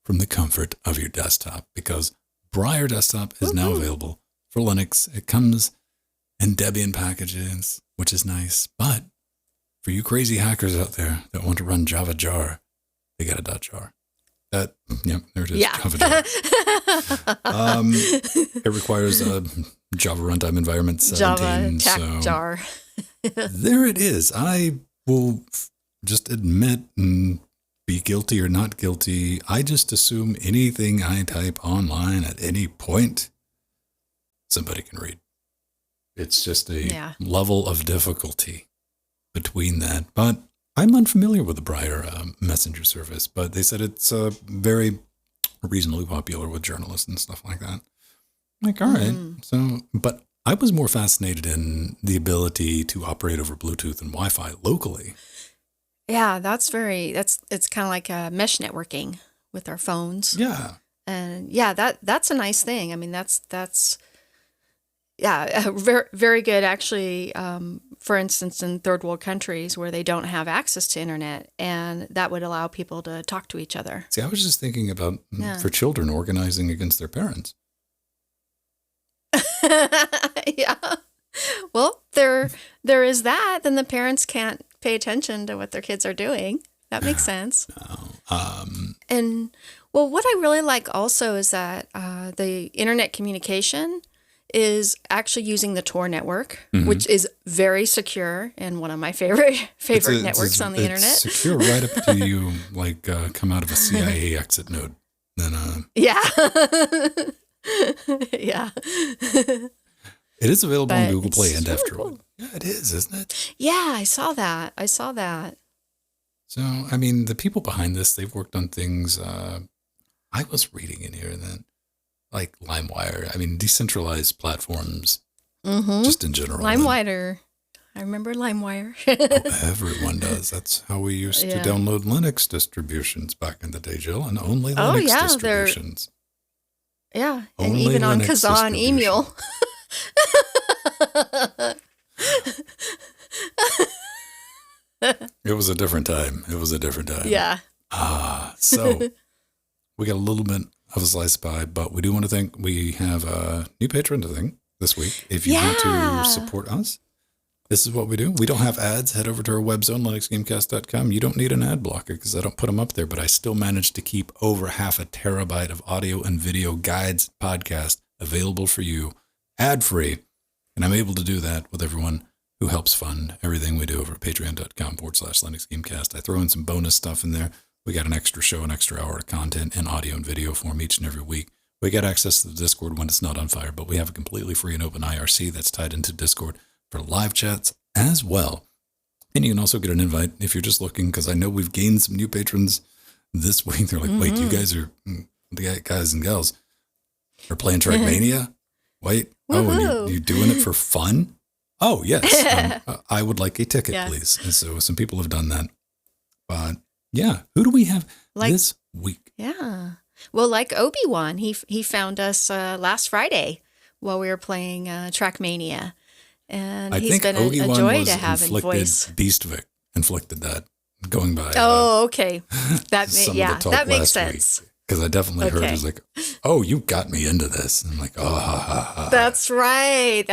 from the comfort of your desktop because Briar Desktop is now available for Linux. It comes in Debian packages, which is nice. But for you crazy hackers out there that want to run Java jar, they got a .jar. There it is. Yeah. Java jar. It requires a Java runtime environment 17. Java jar. There it is. I will just admit and be guilty or not guilty. I just assume anything I type online at any point, somebody can read. It's just a level of difficulty between that. But I'm unfamiliar with the Briar messenger service, but they said it's very reasonably popular with journalists and stuff like that. I'm like, all right. So, but I was more fascinated in the ability to operate over Bluetooth and Wi-Fi locally. Yeah, it's kind of like mesh networking with our phones. Yeah. And that's a nice thing. I mean, that's very, very good actually. For instance, in third world countries where they don't have access to internet, and that would allow people to talk to each other. See, I was just thinking about for children organizing against their parents. Yeah. Well, there is that. Then the parents can't pay attention to what their kids are doing. That makes sense. And well, what I really like also is that the internet communication is actually using the Tor network, which is very secure and one of my favorite networks on the internet. It's secure right up to you, like come out of a CIA exit node. Then, yeah. Yeah. It is available on Google Play and really F-Droid. cool. Yeah, it is, isn't it? Yeah, I saw that. So, I mean, the people behind this, they've worked on things. I was reading in here that, like LimeWire. I mean, decentralized platforms, just in general. LimeWire. I remember LimeWire. Everyone does. That's how we used to download Linux distributions back in the day, Jill, and only Linux distributions. Yeah, Only and even on Linux Kazan Emule. It was a different time. Yeah. So we got a little bit of a slice of pie, but we do want to thank, we have a new patron to thank this week. If you want to support us, this is what we do. We don't have ads. Head over to our web zone, linuxgamecast.com. You don't need an ad blocker because I don't put them up there, but I still managed to keep over 0.5 terabyte of audio and video guides podcast available for you ad-free. And I'm able to do that with everyone who helps fund everything we do over at patreon.com/linuxgamecast. I throw in some bonus stuff in there. We got an extra show, an extra hour of content in audio and video form each and every week. We get access to the Discord when it's not on fire, but we have a completely free and open IRC that's tied into Discord for live chats as well. And you can also get an invite if you're just looking, because I know we've gained some new patrons this week. They're like, wait, you guys are, the guys and gals are playing Trackmania? Wait, and you're doing it for fun? Oh, yes. I would like a ticket, please. And so some people have done that. But yeah, who do we have this week? Yeah. Well, like Obi-Wan, he found us last Friday while we were playing Trackmania. And he's been a joy to have in voice. Beastvik inflicted that going by. Oh, okay. That makes sense. Because I definitely heard it was like, oh, you got me into this. And I'm like, oh, ha, ha, ha. That's right.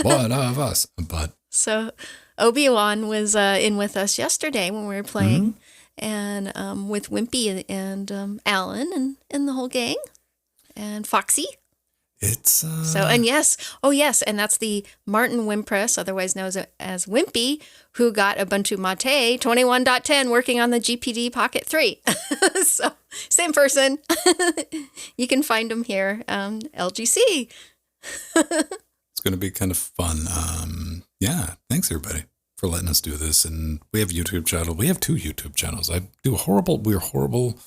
One of us. But so Obi-Wan was in with us yesterday when we were playing, and with Wimpy and Alan and the whole gang, and Foxy. It's and and that's the Martin Wimpress, otherwise known as Wimpy, who got Ubuntu Mate 21.10 working on the GPD Pocket 3. So same person. You can find him here, LGC. It's going to be kind of fun. Thanks everybody for letting us do this. And we have a YouTube channel. We have 2 YouTube channels. We're horrible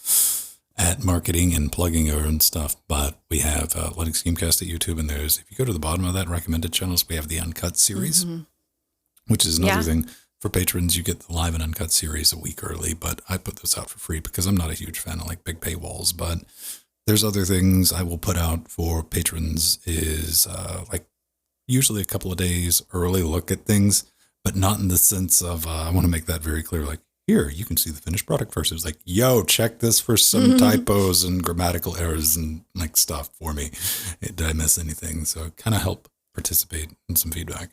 at marketing and plugging our own stuff, but we have Linux Gamecast at YouTube, and if you go to the bottom of that recommended channels, we have the Uncut series, which is another thing. For patrons, you get the live and Uncut series a week early, but I put those out for free because I'm not a huge fan of like big paywalls, but there's other things I will put out for patrons is like usually a couple of days early look at things, but not in the sense of, I want to make that very clear. Like, here, you can see the finished product first. It was like, yo, check this for some typos and grammatical errors and like stuff for me. Did I miss anything? So kind of help participate in some feedback.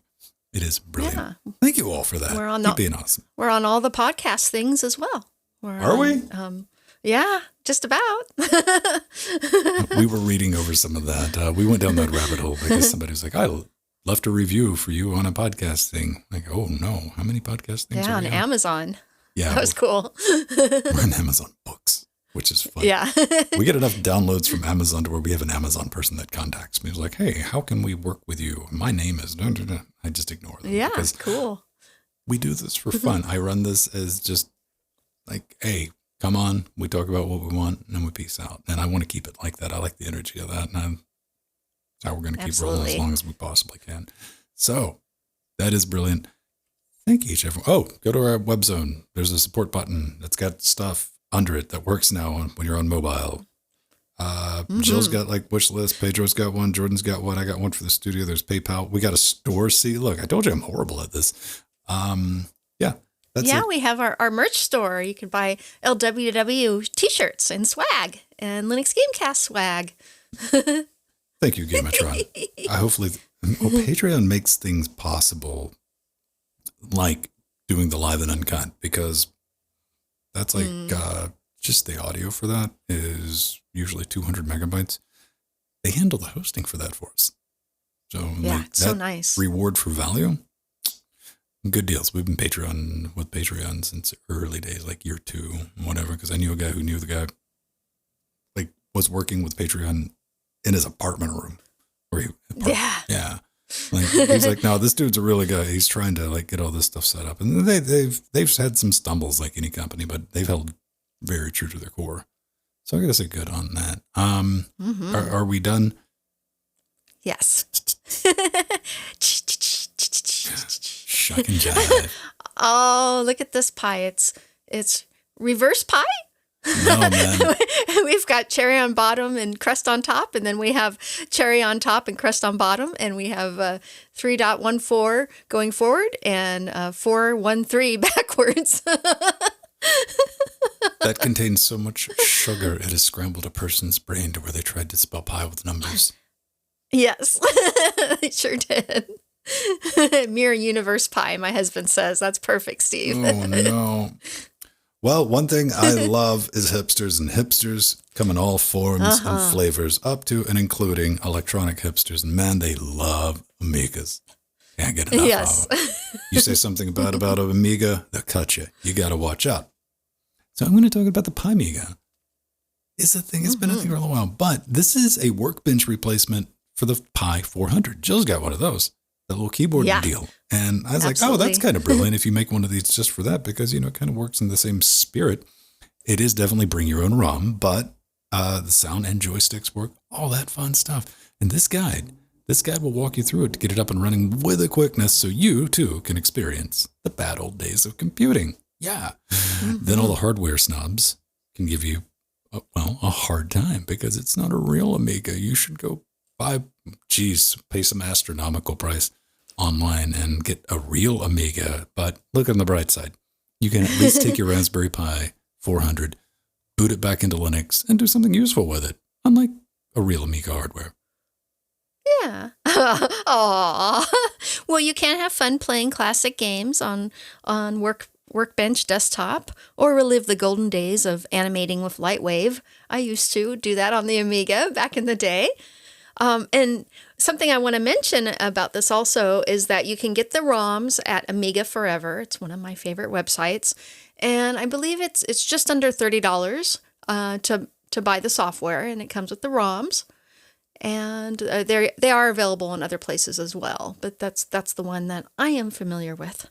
It is brilliant. Yeah. Thank you all for that. Keep being awesome. We're on all the podcast things as well. Are we? Yeah, just about. We were reading over some of that. We went down that rabbit hole because somebody was like, I left a review for you on a podcast thing. Like, oh no, how many podcast things? Yeah, on Amazon. Yeah, that was cool. We're on Amazon Books, which is fun. Yeah. We get enough downloads from Amazon to where we have an Amazon person that contacts me. It's like, hey, how can we work with you? My name is... I just ignore them. Yeah, cool. We do this for fun. I run this as just like, hey, come on. We talk about what we want and then we peace out. And I want to keep it like that. I like the energy of that. And that's how we're going to keep rolling as long as we possibly can. So that is brilliant. Thank you, everyone. Oh, go to our web zone. There's a support button that's got stuff under it that works now when you're on mobile. Jill's got like wish list. Pedro's got one. Jordan's got one. I got one for the studio. There's PayPal. We got a store. See, look, I told you I'm horrible at this. Yeah. That's it. We have our merch store. You can buy LWW t-shirts and swag and Linux Gamecast swag. Thank you, Gametron. Patreon makes things possible, like doing the live and uncut, because that's like just the audio for that is usually 200 megabytes. They handle the hosting for that for us. So yeah, it's so nice. Reward for value. Good deals. We've been with Patreon since early days, like year 2, whatever, because I knew a guy who knew the guy, like, was working with Patreon in his apartment room. Yeah. Like, he's like, no, this dude's a really guy. He's trying to like get all this stuff set up, and they've had some stumbles like any company, but they've held very true to their core. So I gotta say good on that. Are we done? Yes. Shuck and jive. Oh, look at this pie. It's reverse pie? No, man. We've got cherry on bottom and crust on top, and then we have cherry on top and crust on bottom, and we have 3.14 going forward and 4.13 backwards. That contains so much sugar it has scrambled a person's brain to where they tried to spell pie with numbers. Yes, it sure did. Mirror universe pie, my husband says. That's perfect, Steve. Oh, no. Well, one thing I love is hipsters, and hipsters come in all forms and flavors, up to and including electronic hipsters. And man, they love Amigas. Can't get enough of them. You say something bad about an Amiga, they'll cut you. You got to watch out. So I'm going to talk about the Pi Amiga. It's a thing. It's been a thing for a little while, but this is a workbench replacement for the Pi 400. Jill's got one of those, that little keyboard deal. And I was like, oh, that's kind of brilliant if you make one of these just for that, because, it kind of works in the same spirit. It is definitely bring your own ROM, but the sound and joysticks work, all that fun stuff. And this guide will walk you through it to get it up and running with a quickness so you, too, can experience the bad old days of computing. Yeah. Then all the hardware snobs can give you, a hard time because it's not a real Amiga. You should go pay some astronomical price online and get a real Amiga. But look on the bright side. You can at least take your Raspberry Pi 400, boot it back into Linux, and do something useful with it, unlike a real Amiga hardware. Yeah. Aww. Well, you can have fun playing classic games on Workbench desktop, or relive the golden days of animating with Lightwave. I used to do that on the Amiga back in the day. And something I want to mention about this also is that you can get the ROMs at Amiga Forever. It's one of my favorite websites. And I believe it's just under $30 to buy the software, and it comes with the ROMs. And they are available in other places as well, but that's the one that I am familiar with.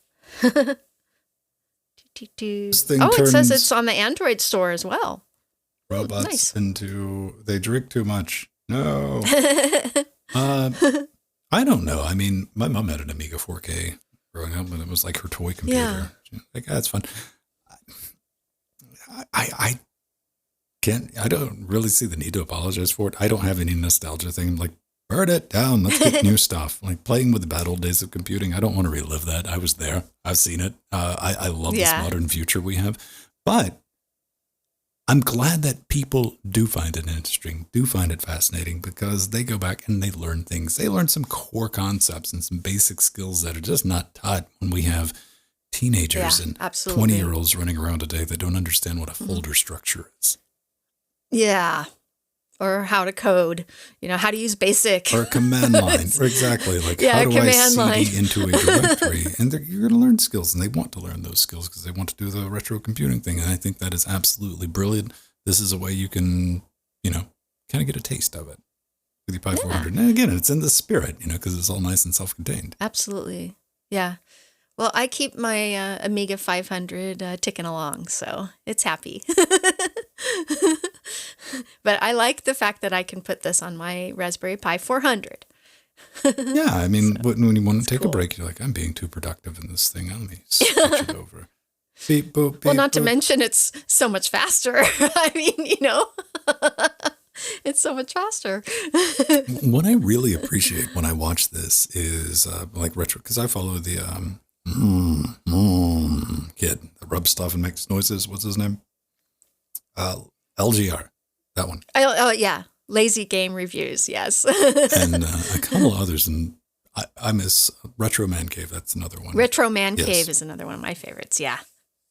It says it's on the Android store as well. Robots they drink too much. No. I don't know. I mean, my mom had an Amiga 4K growing up, and it was like her toy computer. Yeah. Like, that's fun. I don't really see the need to apologize for it. I don't have any nostalgia thing. Like, Burn it down. Let's get new stuff. Like playing with the bad old days of computing. I don't want to relive that. I was there. I've seen it. I love this modern future we have. But I'm glad that people do find it interesting, do find it fascinating, because they go back and they learn things. They learn some core concepts and some basic skills that are just not taught when we have teenagers and 20-year-olds running around today that don't understand what a folder structure is. Yeah. Or how to code, how to use BASIC. Or a command line. Exactly. Like, how do I CD into a directory? And you're going to learn skills, and they want to learn those skills because they want to do the retro computing thing. And I think that is absolutely brilliant. This is a way you can, kind of get a taste of it with your Pi 400. And again, it's in the spirit, because it's all nice and self-contained. Absolutely. Yeah. Well, I keep my Amiga 500 ticking along, so it's happy. But I like the fact that I can put this on my Raspberry Pi 400. Yeah, I mean, when you want to take a break, you're like, I'm being too productive in this thing. Let me switch it over. Beep, boop, beep, well, not to boop. mention it's so much faster. I mean, it's so much faster. What I really appreciate when I watch this is like retro, because I follow the kid that rubs stuff and makes noises. What's his name? LGR, that one. Oh yeah, Lazy Game Reviews, yes. And a couple others, and I miss Retro Man Cave. That's another one. Retro Man Cave is another one of my favorites. Yeah.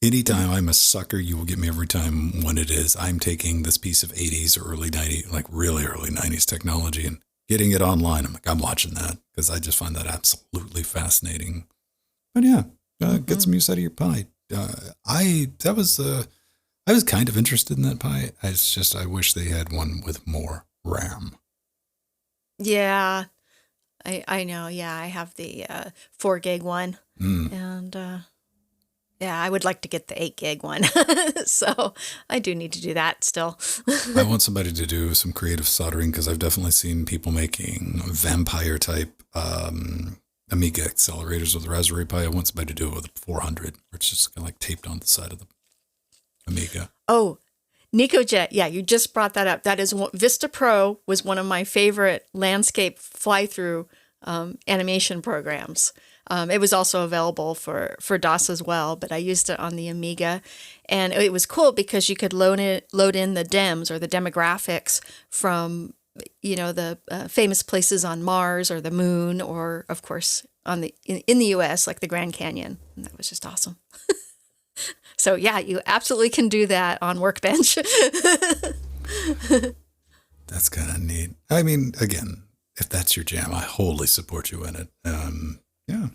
Anytime I'm a sucker, you will get me every time when it is. I'm taking this piece of 80s or early 90s, like really early 90s technology, and getting it online. I'm like, I'm watching that because I just find that absolutely fascinating. But yeah, get some use out of your Pi. I was kind of interested in that Pi. It's just I wish they had one with more RAM. Yeah, I know. Yeah, I have the 4 gig one, and yeah, I would like to get the 8 gig one. So I do need to do that still. I want somebody to do some creative soldering because I've definitely seen people making vampire type Amiga accelerators with the Raspberry Pi. I want somebody to do it with a 400, where it's just kind of like taped on the side of the Amiga. Oh, NicoJet. Yeah, you just brought that up. That is Vista Pro was one of my favorite landscape fly-through animation programs. It was also available for DOS as well, but I used it on the Amiga, and it was cool because you could load in the dems or the demographics from the famous places on Mars or the moon, or of course in the U.S. like the Grand Canyon, and that was just awesome. So yeah, you absolutely can do that on Workbench. That's kind of neat. I mean, again, if that's your jam, I wholly support you in it. Yeah,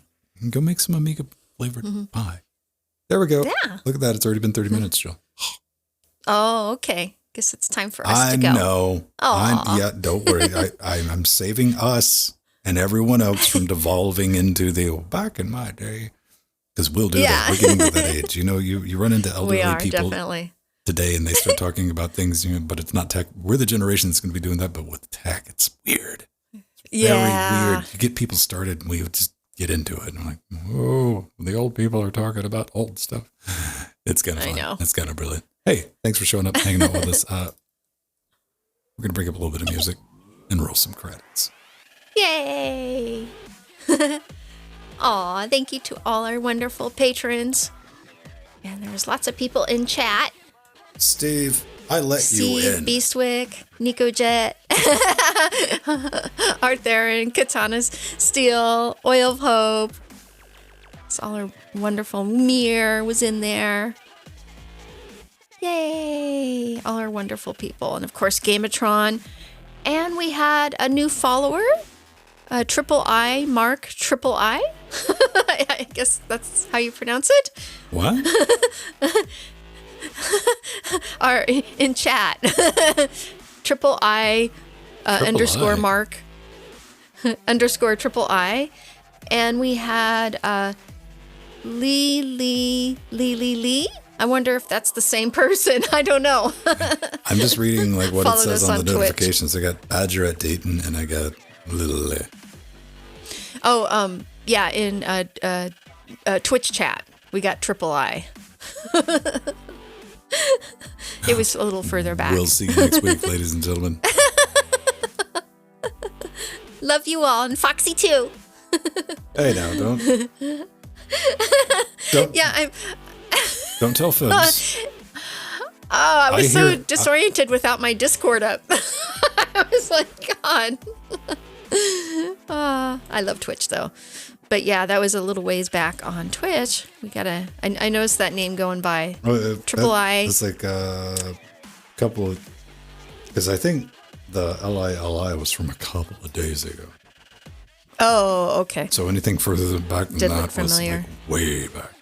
go make some Amiga flavored pie. There we go. Yeah. Look at that. It's already been 30 minutes, Jill. Oh, okay. Guess it's time for us to go. I know. Yeah, don't worry. I'm saving us and everyone else from devolving into the back in my day. Because we'll do that. We're getting to that age. You run into elderly people definitely today and they start talking about things, but it's not tech. We're the generation that's going to be doing that, but with tech, it's weird. It's very weird. You get people started and we just get into it. And I'm like, whoa, the old people are talking about old stuff. It's kind of fun. I know. It's kind of brilliant. Hey, thanks for showing up, hanging out with us. We're going to bring up a little bit of music and roll some credits. Yay! Aw, thank you to all our wonderful patrons. And there's lots of people in chat. Steve, I let you in. Steve, Beastwick, NicoJet, Art Theron, Katana's Steel, Oil of Hope. It's all our wonderful Mir was in there. Yay! All our wonderful people. And of course, Gamatron. And we had a new follower. Triple I, Mark Triple I. I guess that's how you pronounce it. What? Or in chat. Triple I underscore I. Mark underscore Triple I. And we had Lee. I wonder if that's the same person. I don't know. I'm just reading like what it says on the Twitch. notifications. I got Badger at Dayton and I got Lily. Oh, yeah, in Twitch chat, we got Triple I. It was a little further back. We'll see you next week, ladies and gentlemen. Love you all, and Foxy too. Hey, now don't. Yeah, Don't tell fibs. I was so disoriented without my Discord up. I was like, God. I love Twitch though. But yeah, that was a little ways back on Twitch. I noticed that name going by. Triple I. It's like a couple of, because I think the LILI was from a couple of days ago. Oh, okay. So anything further back than that was like way back.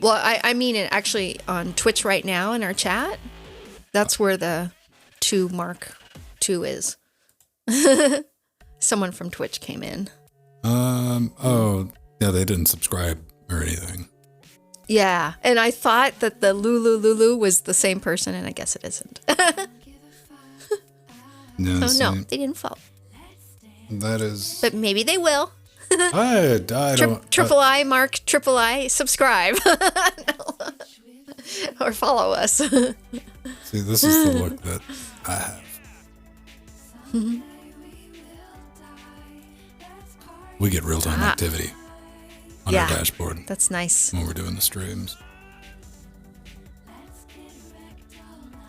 Well, I mean it actually on Twitch right now in our chat. That's where the Mark II is. Someone from Twitch came in. Oh, yeah, they didn't subscribe or anything. Yeah, and I thought that the Lulu was the same person, and I guess it isn't. No, no, they didn't follow. That is. But maybe they will. I don't. Triple I, Mark, Triple I, subscribe. Or follow us. See, this is the look that I have. We get real-time activity on our dashboard. That's nice. When we're doing the streams.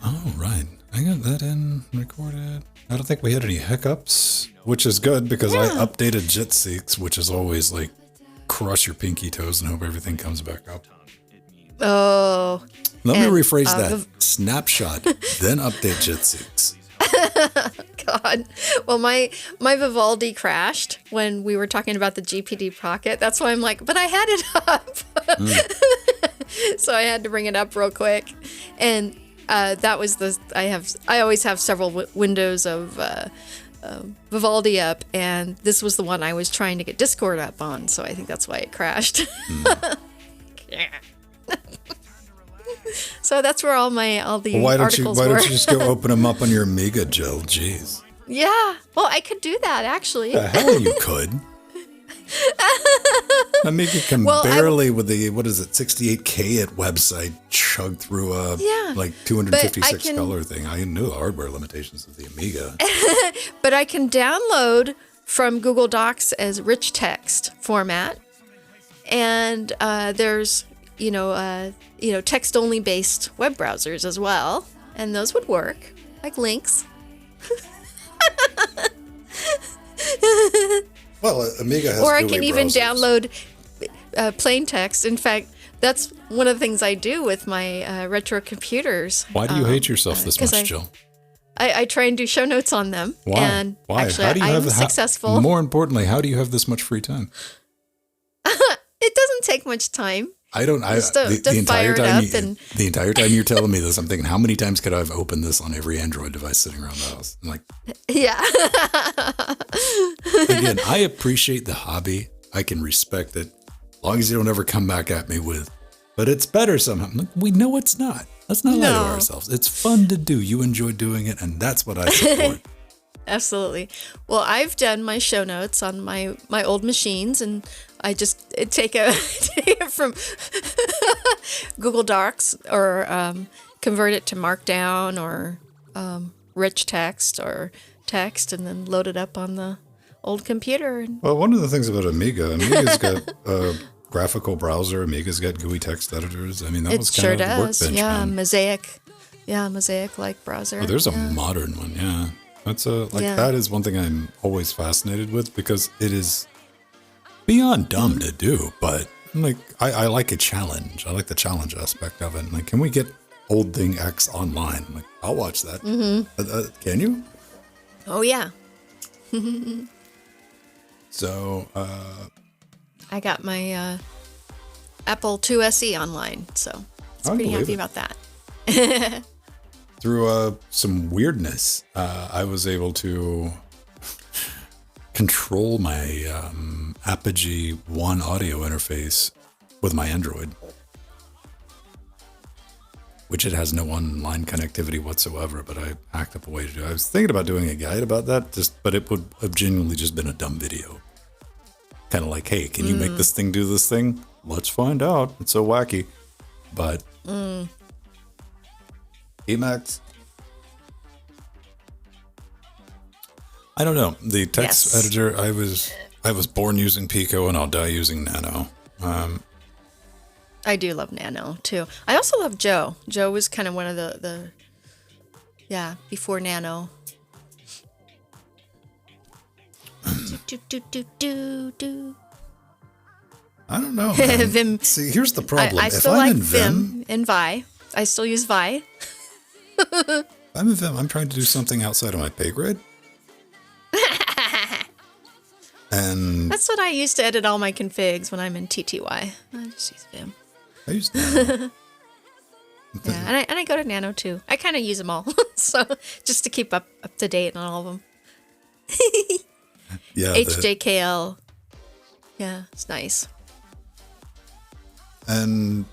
Oh, right. I got that in, recorded. I don't think we had any hiccups, which is good because I updated JitSeeks, which is always like crush your pinky toes and hope everything comes back up. Oh. Let me rephrase that. Snapshot, then update JitSeeks. God. Well, my Vivaldi crashed when we were talking about the GPD Pocket. That's why I'm like, but I had it up. So I had to bring it up real quick. And that was I always have several windows of Vivaldi up, and this was the one I was trying to get Discord up on, so I think that's why it crashed. So that's where all the articles were. Why don't you just go open them up on your Amiga, Jill? Jeez. Yeah. Well, I could do that, actually. The hell you could. Amiga can barely, with the, 68K at website, chug through a, 256 color thing. I knew the hardware limitations of the Amiga. But I can download from Google Docs as rich text format. And there's, text-only based web browsers as well. And those would work, like Lynx. Well, Amiga has or I can GUI even browsers. download plain text. In fact, that's one of the things I do with my retro computers. Why do you hate yourself this much, Jill? I try and do show notes on them. Why? And Why? Actually, I'm successful. More importantly, how do you have this much free time? It doesn't take much time. I don't. The entire time you're telling me this, I'm thinking, how many times could I have opened this on every Android device sitting around the house? I'm like, yeah. Again, I appreciate the hobby. I can respect it, as long as you don't ever come back at me with, but it's better somehow. I'm like, we know it's not. Let's not lie to ourselves. It's fun to do. You enjoy doing it, and that's what I support. Absolutely. Well, I've done my show notes on my old machines, and I just take it from Google Docs or convert it to Markdown or rich text or text, and then load it up on the old computer. Well, one of the things about Amiga's got a graphical browser. Amiga's got GUI text editors. I mean, that was kind of the workbench. Yeah, man. Mosaic. Yeah, Mosaic-like browser. Oh, there's a modern one, yeah. That's that is one thing I'm always fascinated with because it is beyond dumb to do, but like I like a challenge. I like the challenge aspect of it. Like, can we get old thing X online? I'm like, I'll watch that. Mm-hmm. Can you? Oh yeah. So I got my Apple II SE online, so I was pretty happy about that. Through some weirdness, I was able to control my Apogee 1 audio interface with my Android, which it has no online connectivity whatsoever, but I hacked up a way to do it. I was thinking about doing a guide about that, but it would have genuinely just been a dumb video. Kind of like, hey, can you make this thing do this thing? Let's find out. It's so wacky. But Emacs. I don't know. The text Yes. editor, I was born using Pico and I'll die using Nano. I do love Nano too. I also love Joe. Joe was kind of one of the before Nano. do, do, do, do, do. I don't know. Man. Vim. See, here's the problem. I if still I'm like in Vim and Vi. I still use Vi. I'm in Vim. I'm trying to do something outside of my pay grade. And That's what I use to edit all my configs when I'm in TTY. I just use Vim. I use Nano. Yeah, and I go to Nano too. I kind of use them all, so just to keep up to date on all of them. Yeah. HJKL. Yeah, it's nice. And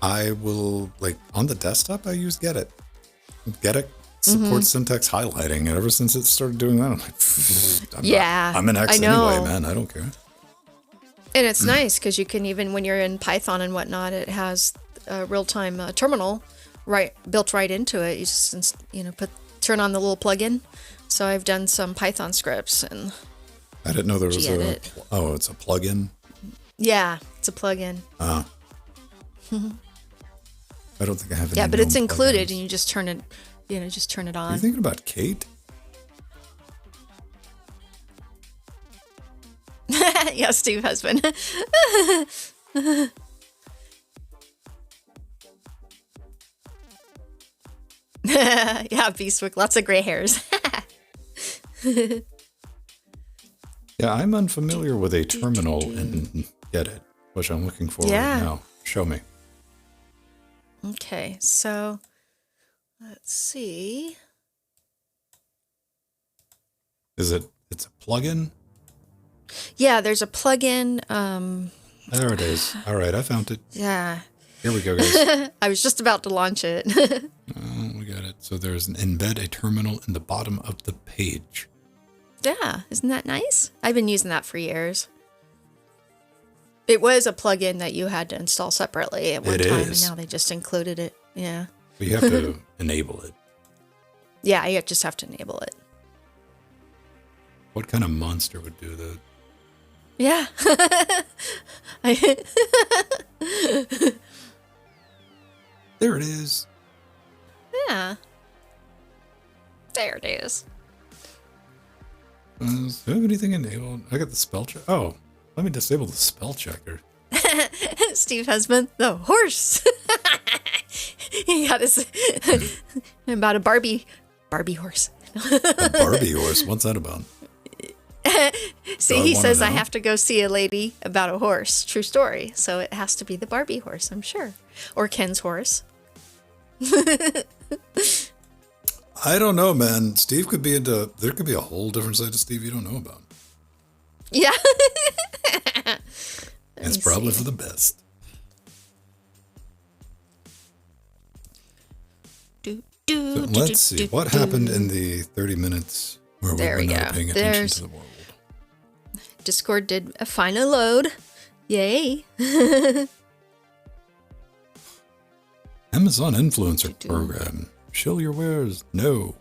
I will, like, on the desktop, I use Get It. Get It supports syntax highlighting, and ever since it started doing that, I'm like, I'm in X anyway, man. I don't care. And it's nice because you can even, when you're in Python and whatnot, it has a real-time terminal built right into it. You just turn on the little plugin. So I've done some Python scripts and I didn't know there was Gedit. it's a plugin. Yeah, it's a plugin. I don't think I have any. Yeah, but it's known included, plugins. and you just turn it, turn it Are on. you thinking about Kate? Yeah, Steve Husband. Yeah, Beastwick, lots of gray hairs. Yeah, I'm unfamiliar with a terminal in Get It, which I'm looking for right now. Show me. Okay, so let's see. It's a plugin? Yeah, there's a plugin. There it is. All right, I found it. Yeah, Here we go, guys. I was just about to launch it. Oh, we got it. So there's an embed a terminal in the bottom of the page. Yeah, isn't that nice? I've been using that for years. It was a plugin that you had to install separately at one time, and now they just included it. Yeah. But you have to enable it. Yeah, you just have to enable it. What kind of monster would do that? Yeah. There it is. Yeah. There it is. Do I have anything enabled? I got the spell check. Oh, let me disable the spell checker. Steve Husband, the horse. He got his about a Barbie horse. A Barbie horse? What's that about? See, he says I have to go see a lady about a horse. True story. So it has to be the Barbie horse, I'm sure. Or Ken's horse. I don't know, man. Steve could be into... There could be a whole different side to Steve you don't know about. Yeah. It's probably for the best. So let's see. What happened in the 30 minutes where we were not paying attention to the world? Discord did a final load. Yay. Amazon Influencer Program. Shill your wares. No.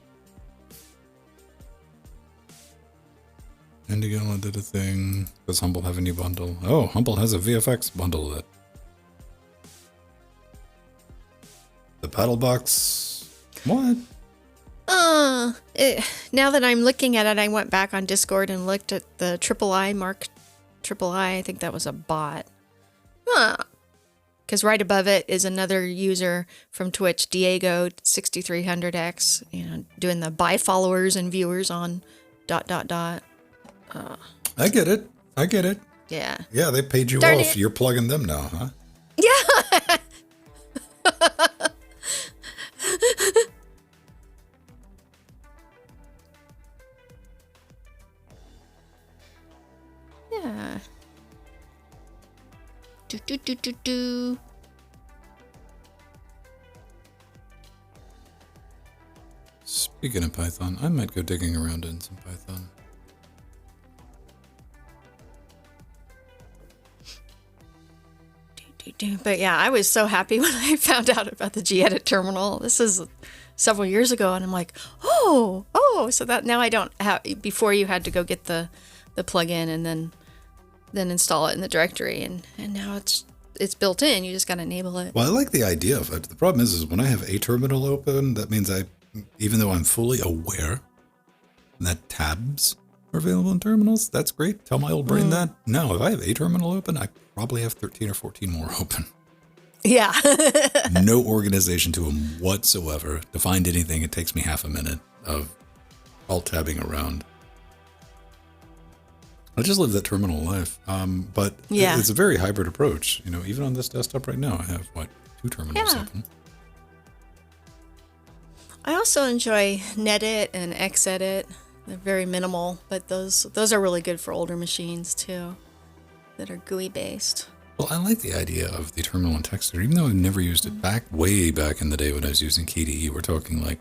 Indigo did a thing. Does Humble have a new bundle? Oh, Humble has a VFX bundle that... The paddle box. What? Now that I'm looking at it, I went back on Discord and looked at the Mark Triple I. I think that was a bot. Because right above it is another user from Twitch, Diego 6300X, doing the buy followers and viewers on ... I get it. Yeah. Yeah, they paid you Darn off. it. You're plugging them now, huh? Yeah. Yeah. Do. Speaking of Python, I might go digging around in some Python. But yeah, I was so happy when I found out about the gedit terminal. This is several years ago, and I'm like, oh, Oh, so that now I don't have, before you had to go get the plug-in and then install it in the directory, and now it's built in. You just got to enable it. Well, I like the idea of it. The problem is when I have a terminal open, that means even though I'm fully aware that tabs are available in terminals, that's great. Tell my old brain that. No, if I have a terminal open, I probably have 13 or 14 more open. Yeah. No organization to them whatsoever. To find anything, it takes me half a minute of alt-tabbing around. I just live that terminal life. But yeah. It's a very hybrid approach. Even on this desktop right now, I have, 2 terminals open. I also enjoy Nedit and Xedit. They're very minimal, but those are really good for older machines too, that are GUI based. Well, I like the idea of the terminal and text editor, even though I've never used it way back in the day when I was using KDE. We're talking like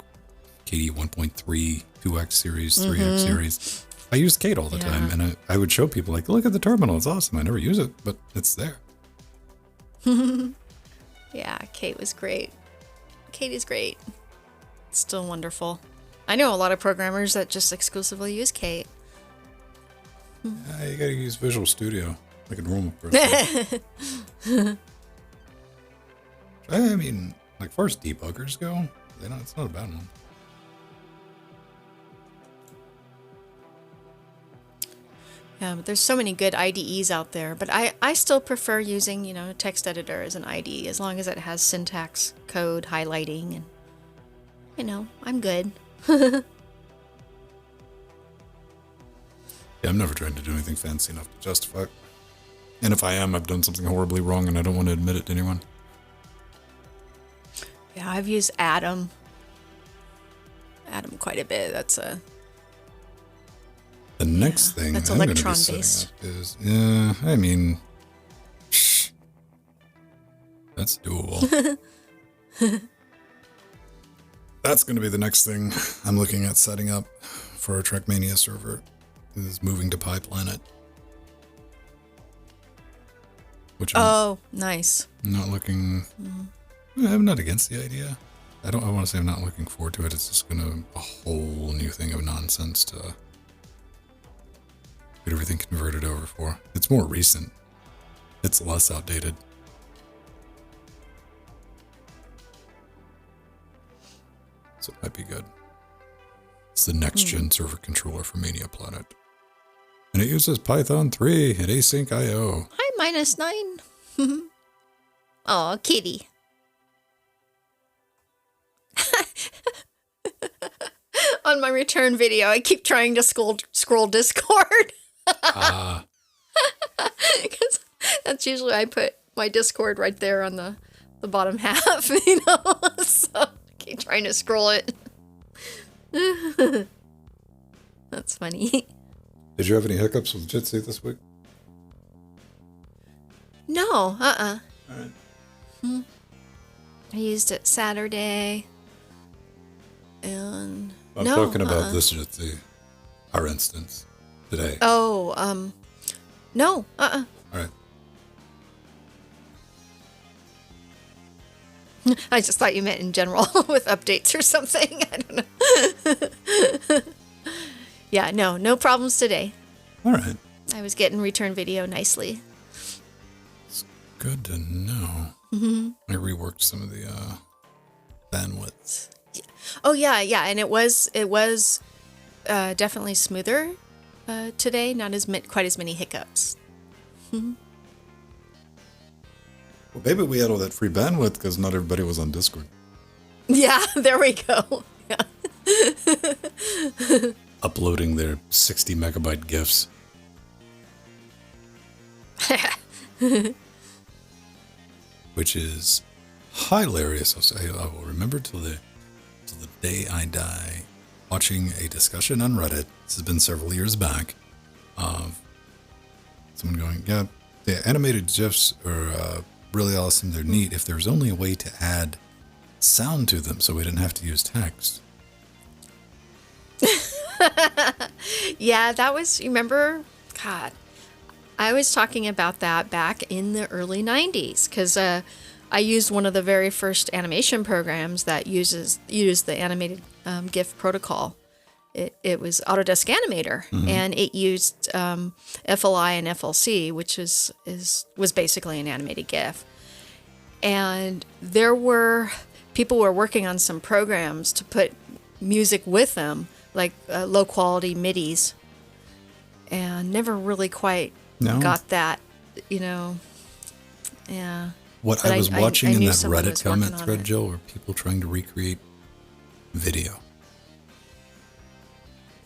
KDE 1.3, 2X series, 3X series. I used Kate all the time, and I would show people, like, look at the terminal. It's awesome. I never use it, but it's there. Yeah, Kate was great. Kate is great. It's still wonderful. I know a lot of programmers that just exclusively use Kate. You gotta use Visual Studio like a normal person. I mean, like, far as debuggers go, it's not a bad one. Yeah, but there's so many good IDEs out there. But I still prefer using, a text editor as an IDE, as long as it has syntax, code, highlighting, and, I'm good. Yeah, I'm never trying to do anything fancy enough to justify it. And if I am, I've done something horribly wrong and I don't want to admit it to anyone. Yeah, I've used Atom. Atom quite a bit. That's a... The next thing that's I'm going to be Electron-based. setting up is, that's doable. That's going to be the next thing I'm looking at setting up for our Trackmania server, is moving to PyPlanet. Which nice. I'm not looking... I'm not against the idea. I want to say I'm not looking forward to it. It's just going to a whole new thing of nonsense to get everything converted over for. It's more recent. It's less outdated. So it might be good. It's the next-gen server controller for Mania Planet. And it uses Python 3 and async IO. Hi, -9. Oh, kitty. On my return video, I keep trying to scroll Discord. Because that's usually, I put my Discord right there on the bottom half, so I keep trying to scroll it. That's funny. Did you have any hiccups with Jitsi this week? No, All right. I used it Saturday, and I'm talking about this Jitsi, our instance, today. Oh, no, All right. I just thought you meant in general with updates or something. I don't know. Yeah, no problems today. All right. I was getting return video nicely. It's good to know. I reworked some of the bandwidth. Oh yeah, and it was definitely smoother today. Not quite as many hiccups. Well, maybe we had all that free bandwidth because not everybody was on Discord. Yeah, there we go. Yeah. Uploading their 60 megabyte GIFs. Which is hilarious. I'll say, I will remember till the day I die, watching a discussion on Reddit. This has been several years back, of someone going, yeah, the animated GIFs are really awesome. They're neat. If there's only a way to add sound to them so we didn't have to use text. Yeah, that was, you remember? God, I was talking about that back in the early 90s because I used one of the very first animation programs that used the animated GIF protocol. It was Autodesk Animator, and it used FLI and FLC, which was basically an animated GIF. And people were working on some programs to put music with them, like low quality MIDIs, and never really quite got that, Yeah. What But I was watching in knew that someone Reddit was comment working on thread, it. Jill, were people trying to recreate video.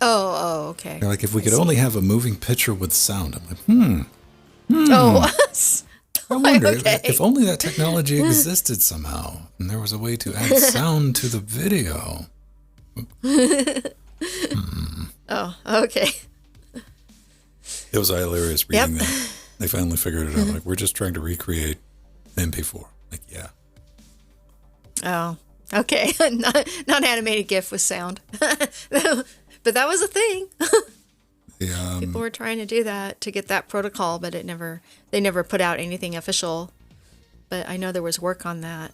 Oh, okay. They're like, if we I could see. only have a moving picture with sound. I'm like, Oh, I wonder okay. if only that technology existed somehow, and there was a way to add sound to the video. Oh, okay. It was hilarious reading that. They finally figured it out. Like, we're just trying to recreate MP4. Like, yeah. Oh, okay. Not animated GIF with sound. But that was a thing. People were trying to do that to get that protocol, but they never put out anything official. But I know there was work on that.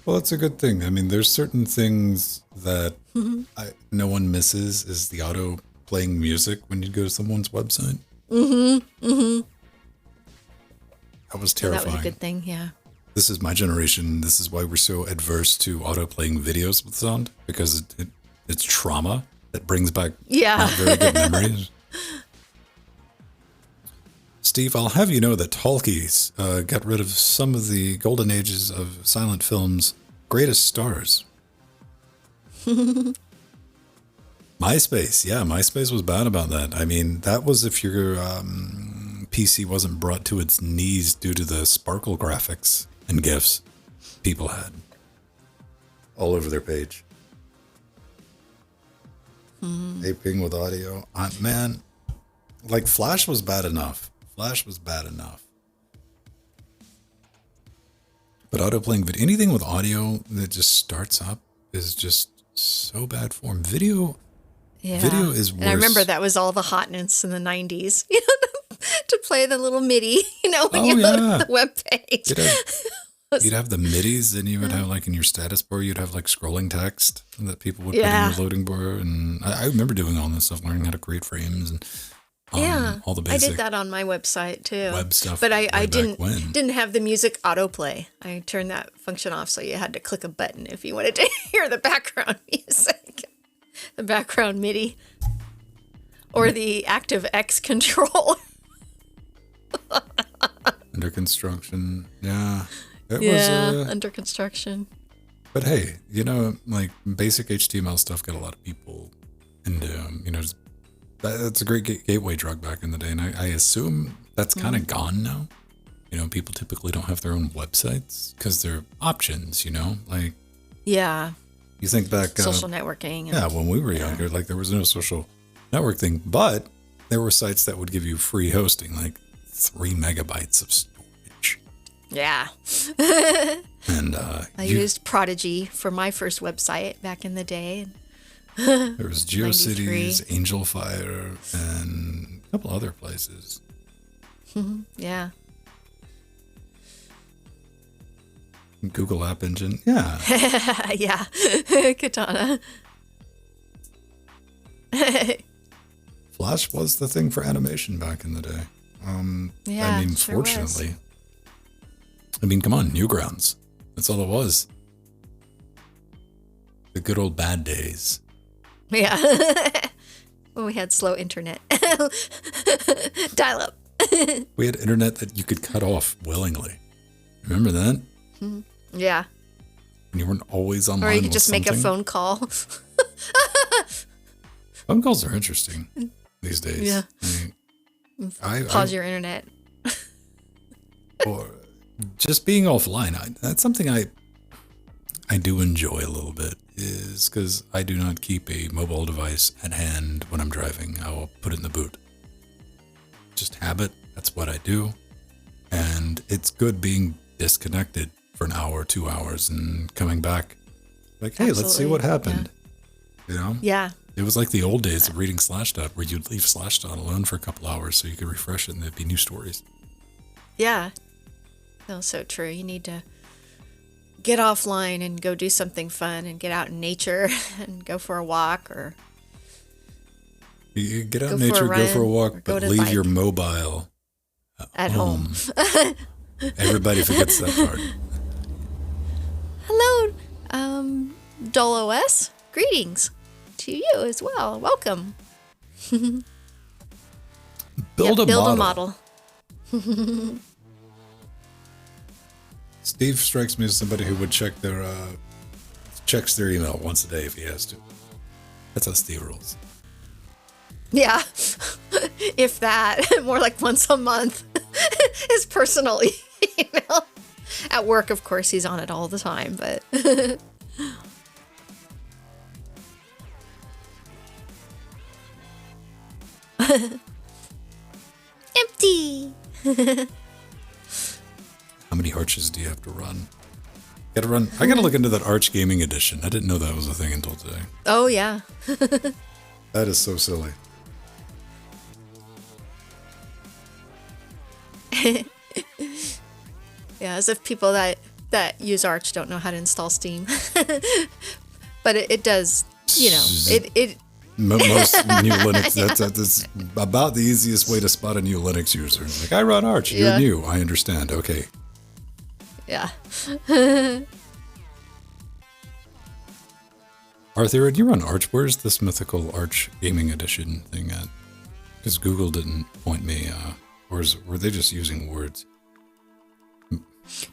Well, that's a good thing. I mean, there's certain things that no one misses is the auto playing music when you go to someone's website. That was So terrifying. that was a good thing, yeah. This is my generation. This is why we're so adverse to auto playing videos with sound, because it's trauma that brings back not very good memories. Steve, I'll have you know that Talkies got rid of some of the golden ages of silent film's greatest stars. MySpace was bad about that. I mean, that was if your PC wasn't brought to its knees due to the sparkle graphics and GIFs people had all over their page. Aping with audio. Man, like Flash was bad enough. But auto-playing video, anything with audio that just starts up is just so bad form. Video is worse. And I remember that was all the hotness in the 90s, to play the little MIDI, when you load up the web page. You'd have the MIDIs, and you would have, like, in your status bar, you'd have, like, scrolling text that people would put in your loading bar. And I remember doing all this stuff, learning how to create frames and all the basic I did that on my website too. web stuff. But I way didn't back when. didn't have the music autoplay. I turned that function off, so you had to click a button if you wanted to hear the background music, the background MIDI, or the ActiveX control. Under construction. Yeah. It was under construction. But hey, like basic HTML stuff got a lot of people into, that's a great gateway drug back in the day. And I assume that's kind of gone now. People typically don't have their own websites because they're options, like. Yeah. You think back. Social networking. Yeah, when we were younger, like there was no social network thing, but there were sites that would give you free hosting, like 3 megabytes of storage. Yeah. And I used Prodigy for my first website back in the day. There was GeoCities, 93. Angel Fire, and a couple other places. Yeah. Google App Engine. Yeah. Yeah. Katana. Flash was the thing for animation back in the day. Yeah, I mean, sure was. fortunately. I mean, come on, Newgrounds. That's all it was. The good old bad days. Yeah. When we had slow internet. Dial up. We had internet that you could cut off willingly. Remember that? Yeah. When you weren't always online. Or you could with just make a something? phone call. Phone calls are interesting these days. Yeah. I Pause your internet. or just being offline. That's something I do enjoy a little bit, is because I do not keep a mobile device at hand when I'm driving. I will put it in the boot. Just habit. That's what I do. And it's good being disconnected for an hour, 2 hours, and coming back. Like, hey, let's see what happened. Yeah. Yeah. It was like the old days of reading Slashdot, where you'd leave Slashdot alone for a couple hours so you could refresh it and there'd be new stories. Yeah. No, so true. You need to get offline and go do something fun and get out in nature and go for a walk or You get out go in for a nature, go for a run, or walk, go but to the leave bike. your mobile At home. Everybody forgets that part. Hello, Dole OS. Greetings to you as well. Welcome. Build a build model. a model. Steve strikes me as somebody who would checks their email once a day if he has to. That's how Steve rolls. Yeah, if that, more like once a month. His personal email. At work, of course, he's on it all the time, but. Empty. How many arches do you have to run? Gotta run. I gotta look into that Arch Gaming Edition. I didn't know that was a thing until today. Oh, yeah. That is so silly. Yeah, as if people that use Arch don't know how to install Steam. But it does, it Most new Linux, that's about the easiest way to spot a new Linux user. Like, I run Arch. You're Yeah. new. I understand. Okay. yeah. Arthur, do you run Arch? Where's this mythical Arch Gaming Edition thing at? Because Google didn't point me, were they just using words?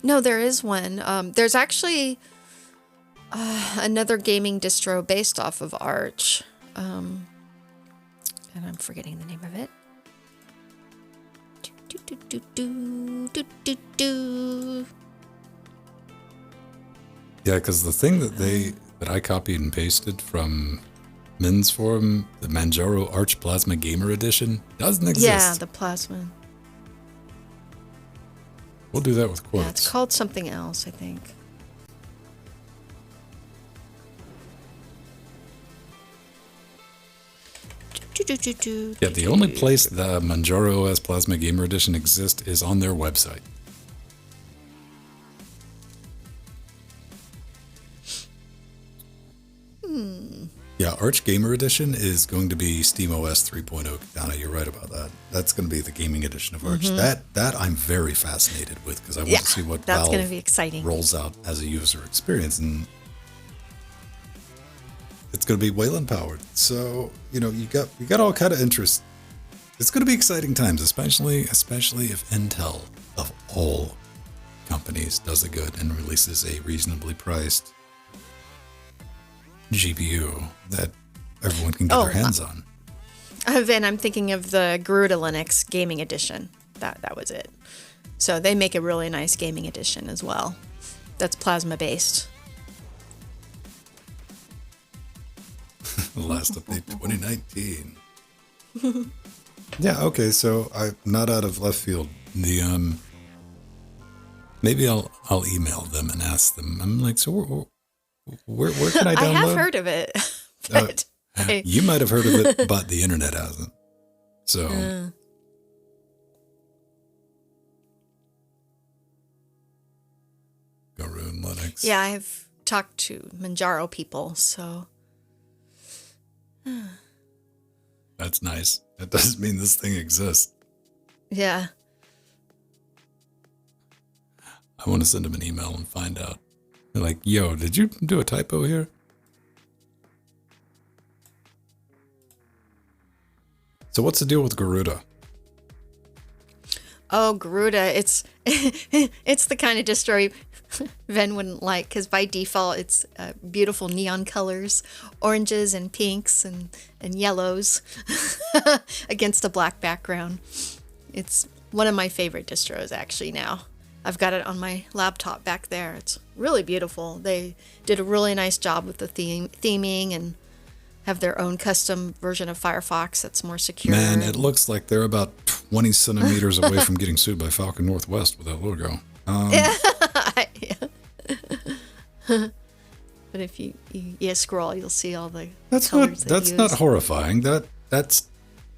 No, there is one. There's actually another gaming distro based off of Arch. And I'm forgetting the name of it. Yeah, because the thing that I copied and pasted from Min's forum, the Manjaro Arch Plasma Gamer Edition, doesn't exist. Yeah, the Plasma. We'll do that with quotes. Yeah, it's called something else, I think. Yeah, the only place the Manjaro OS Plasma Gamer Edition exists is on their website. Yeah, Arch Gamer Edition is going to be SteamOS 3.0. Donna, you're right about that. That's going to be the gaming edition of Arch. That I'm very fascinated with because I want to see what that's Valve going to be exciting. rolls out as a user experience, and it's going to be Wayland powered. So you got all kind of interest. It's going to be exciting times, especially if Intel of all companies does it good and releases a reasonably priced GPU that everyone can get their hands on. Then I'm thinking of the Garuda Linux Gaming Edition. That was it. So they make a really nice gaming edition as well. That's plasma based. The last update 2019. Yeah, okay, so I'm not out of left field. The maybe I'll email them and ask them. I'm like, so where can I download? I have heard of it. But you might have heard of it, but the internet hasn't. So Garuda Linux. yeah, I've talked to Manjaro people, so That's nice. That doesn't mean this thing exists. yeah. I want to send them an email and find out. They're like, yo, did you do a typo here? So what's the deal with Garuda? Oh, Garuda, it's it's the kind of distro Ven wouldn't like because by default it's beautiful neon colors, oranges and pinks and yellows against a black background. It's one of my favorite distros actually now. I've got it on my laptop back there. It's really beautiful. They did a really nice job with the theming and have their own custom version of Firefox that's more secure. Man, it looks like they're about 20 centimeters away from getting sued by Falcon Northwest with that logo. Yeah. But if you scroll, you'll see all the colors That's not horrifying. That's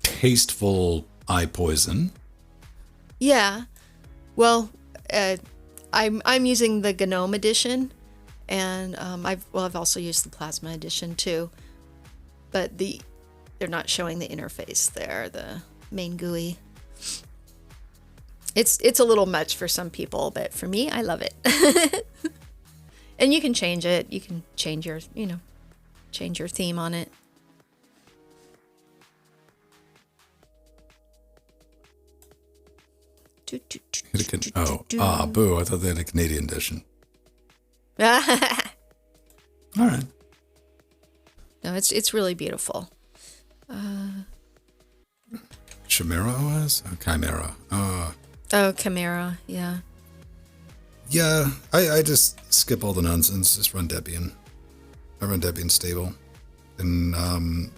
tasteful eye poison. Yeah. Well, I'm using the GNOME edition, And I've also used the Plasma Edition too, but they're not showing the interface there, the main GUI. It's a little much for some people, but for me, I love it. And you can change it. You can change your theme on it. Boo! I thought they had a Canadian edition. All right. No, it's really beautiful. Chimera OS? Oh, Chimera. Chimera, yeah. Yeah, I just skip all the nonsense. Just run Debian. I run Debian stable. And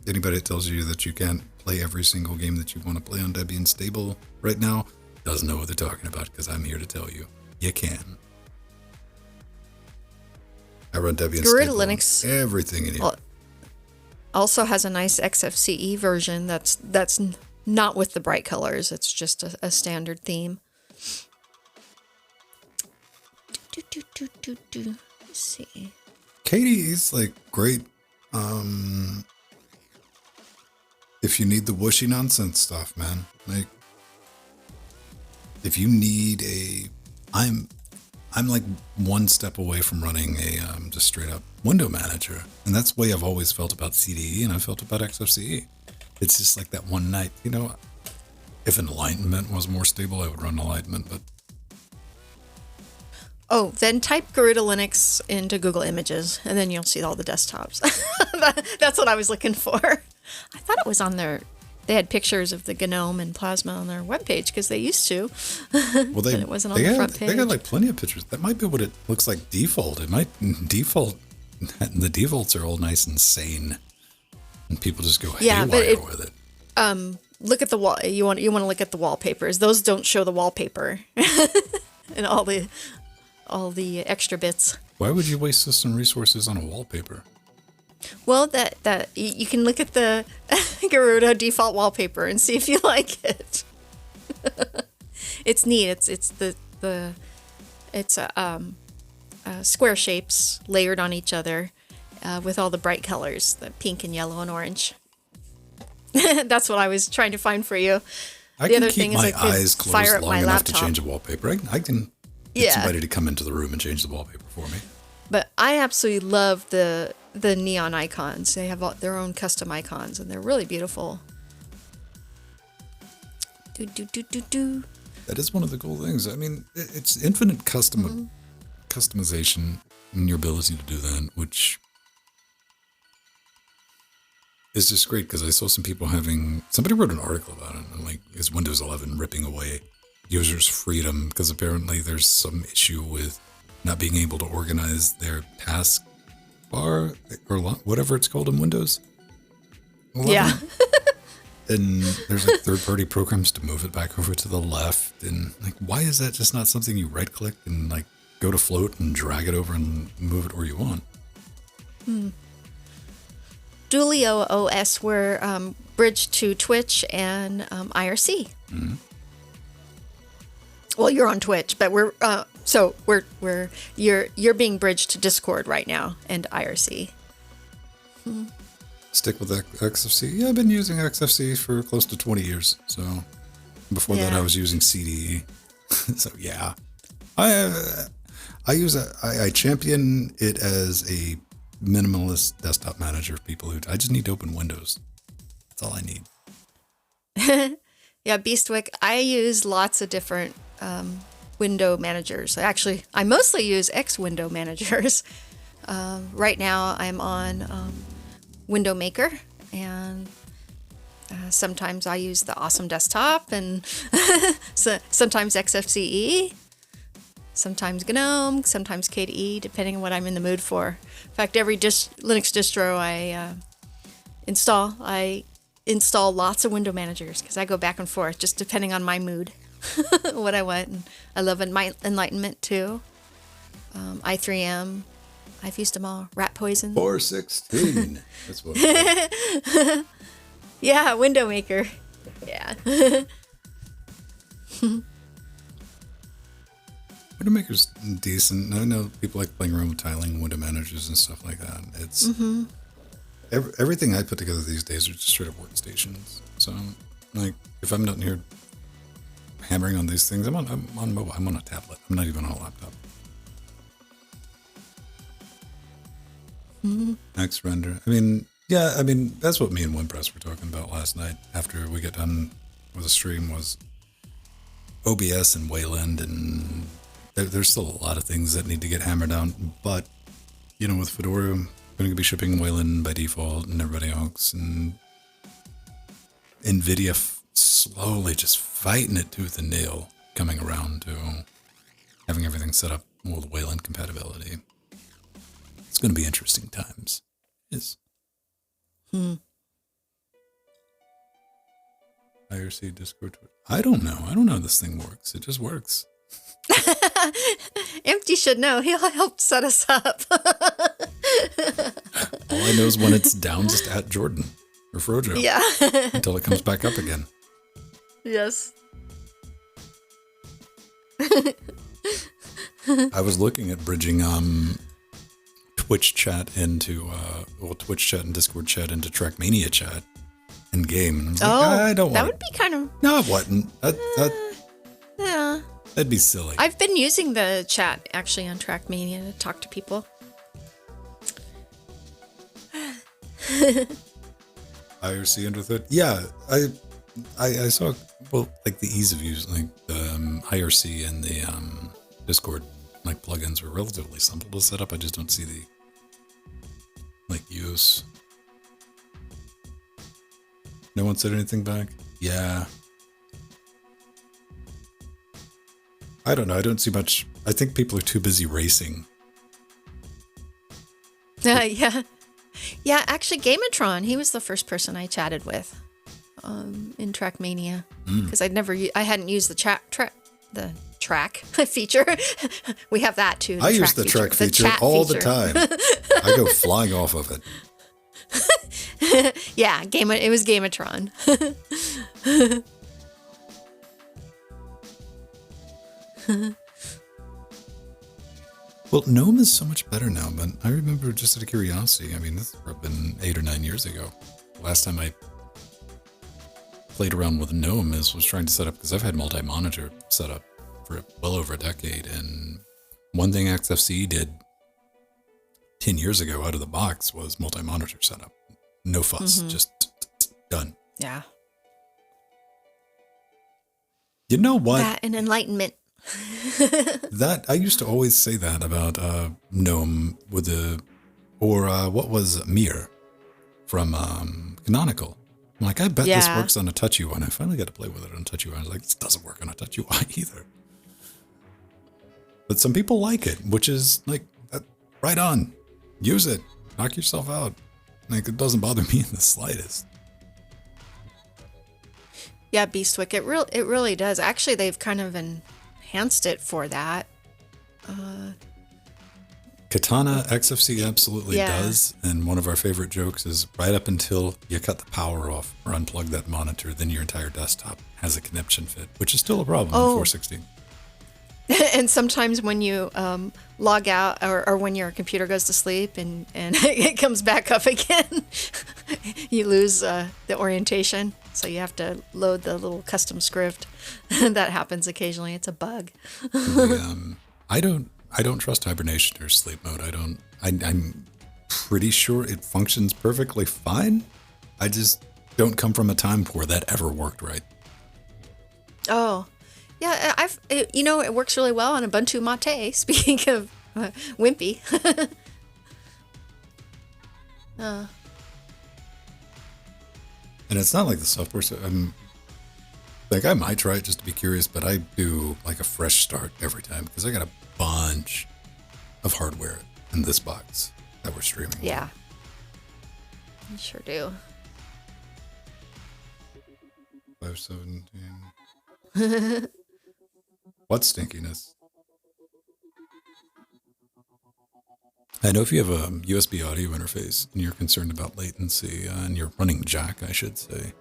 anybody that tells you that you can't play every single game that you want to play on Debian stable right now doesn't know what they're talking about, because I'm here to tell you, you can. I run Debian Garuda stable Linux on everything in here. Also has a nice XFCE version that's not with the bright colors. It's just a standard theme. Let's see. Katie is like great. If you need the whooshy nonsense stuff, man, like if you need I'm like one step away from running a just straight up window manager, and that's the way I've always felt about CDE, and I felt about XFCE. It's just like that one night, if Enlightenment was more stable, I would run Enlightenment, but. Oh, then type Garuda Linux into Google Images, and then you'll see all the desktops. That's what I was looking for. I thought it was on they had pictures of the GNOME and Plasma on their webpage, because they used to. Well, but it wasn't on the front page. They got like plenty of pictures. That might be what it looks like default. It might default. The defaults are all nice and sane, and people just go haywire with it. Look at the wall. You want to look at the wallpapers. Those don't show the wallpaper and all the extra bits. Why would you waste system resources on a wallpaper? Well, that you can look at the Garuda default wallpaper and see if you like it. It's neat. It's square shapes layered on each other with all the bright colors, the pink and yellow and orange. That's what I was trying to find for you. I can keep my eyes closed long enough to change a wallpaper. I can get somebody to come into the room and change the wallpaper for me. But I absolutely love the neon icons. They have their own custom icons, and they're really beautiful. That is one of the cool things. I mean, it's infinite customization and your ability to do that, which is just great, because I saw some people somebody wrote an article about it, and like, is Windows 11 ripping away users' freedom, because apparently there's some issue with not being able to organize their task bar or whatever it's called in Windows 11. Yeah. And there's like third-party programs to move it back over to the left, and like, why is that just not something you right-click and like go to float and drag it over and move it where you want? Dulio OS were bridged to Twitch and IRC. Mm-hmm. Well, you're on Twitch, but you're being bridged to Discord right now and IRC. Stick with XFC. Yeah, I've been using XFC for close to 20 years. So before that, I was using CDE. So yeah, I champion it as a minimalist desktop manager for people who I just need to open Windows. That's all I need. Yeah, Beastwick. I use lots of different window managers. Actually, I mostly use X window managers. Right now, I'm on Window Maker, and sometimes I use the Awesome Desktop, and sometimes XFCE, sometimes GNOME, sometimes KDE, depending on what I'm in the mood for. In fact, every Linux distro I install lots of window managers, because I go back and forth just depending on my mood, what I want. And I love Enlightenment too. i3M. I've used them all. Rat Poison. 416. That's what. Yeah, Window Maker. Yeah. Widowmaker's decent. I know people like playing around with tiling, window managers, and stuff like that. It's everything I put together these days are just straight up workstations. So, like, if I'm not here hammering on these things, I'm on mobile. I'm on a tablet. I'm not even on a laptop. Max render. I mean, that's what me and WinPress were talking about last night after we got done with the stream was OBS and Wayland, and there's still a lot of things that need to get hammered down. But, with Fedora, I'm going to be shipping Wayland by default and everybody else, and NVIDIA slowly just fighting it tooth and nail, coming around to having everything set up with Wayland compatibility. It's going to be interesting times. Yes. IRC, Discord. I don't know. I don't know how this thing works. It just works. Empty should know. He'll help set us up. All I know is when it's down, just at Jordan or Frojo. Yeah. Until it comes back up again. Yes. I was looking at bridging Twitch chat into Twitch chat and Discord chat into Trackmania chat in game. And I was like, I don't want that would be kind of. No, it wouldn't. Yeah. That'd be silly. I've been using the chat actually on Trackmania to talk to people. IRC under third. Yeah, I saw like the ease of use, like the IRC and the Discord like plugins were relatively simple to set up. I just don't see the use. No one said anything back? Yeah. I don't know. I don't see much. I think people are too busy racing. Yeah. Yeah, actually, Gamatron, he was the first person I chatted with in Trackmania. Because I hadn't used the track feature. We have that too. I use the track feature all the time. I go flying off of it. Yeah, it was Gamatron. Well, GNOME is so much better now, but I remember just out of curiosity, I mean, this has been 8 or 9 years ago. Last time I played around with GNOME was trying to set up, because I've had multi-monitor set up for well over a decade, and one thing XFCE did 10 years ago out of the box was multi-monitor setup. No fuss, just done. Yeah. You know what? That and enlightenment. That I used to always say that about GNOME with what was Mir from Canonical. I'm like, I bet this works on a touch UI. I finally got to play with it on touch UI. I was like, this doesn't work on a touch UI either. But some people like it, which is like, right on. Use it. Knock yourself out. Like, it doesn't bother me in the slightest. Yeah, Beastwick, it really does. Actually, they've kind of enhanced it for that. Katana XFC absolutely does, and one of our favorite jokes is right up until you cut the power off or unplug that monitor, then your entire desktop has a connection fit, which is still a problem in 416. And sometimes when you log out or when your computer goes to sleep and it comes back up again, you lose the orientation. So you have to load the little custom script. That happens occasionally. It's a bug. I don't trust hibernation or sleep mode. I'm pretty sure it functions perfectly fine. I just don't come from a time where that ever worked right. Oh. Yeah, it works really well on Ubuntu Mate. Speaking of wimpy. And it's not like the software. So I might try it just to be curious, but I do like a fresh start every time because I got a bunch of hardware in this box that we're streaming. Yeah, you sure do. 517. What stinkiness? I know if you have a USB audio interface and you're concerned about latency and you're running jack, I should say,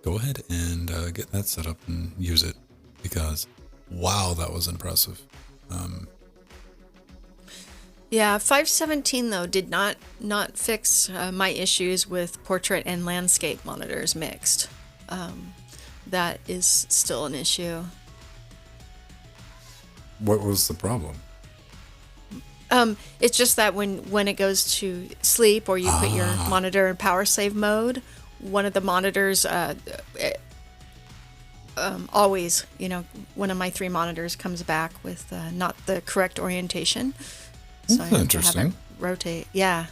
go ahead and get that set up and use it because, wow, that was impressive. Yeah, 517 though did not fix my issues with portrait and landscape monitors mixed. That is still an issue. What was the problem? It's just that when it goes to sleep or you put your monitor in power save mode, one of the monitors always, one of my 3 monitors comes back with not the correct orientation. So I have to have it rotate. Yeah.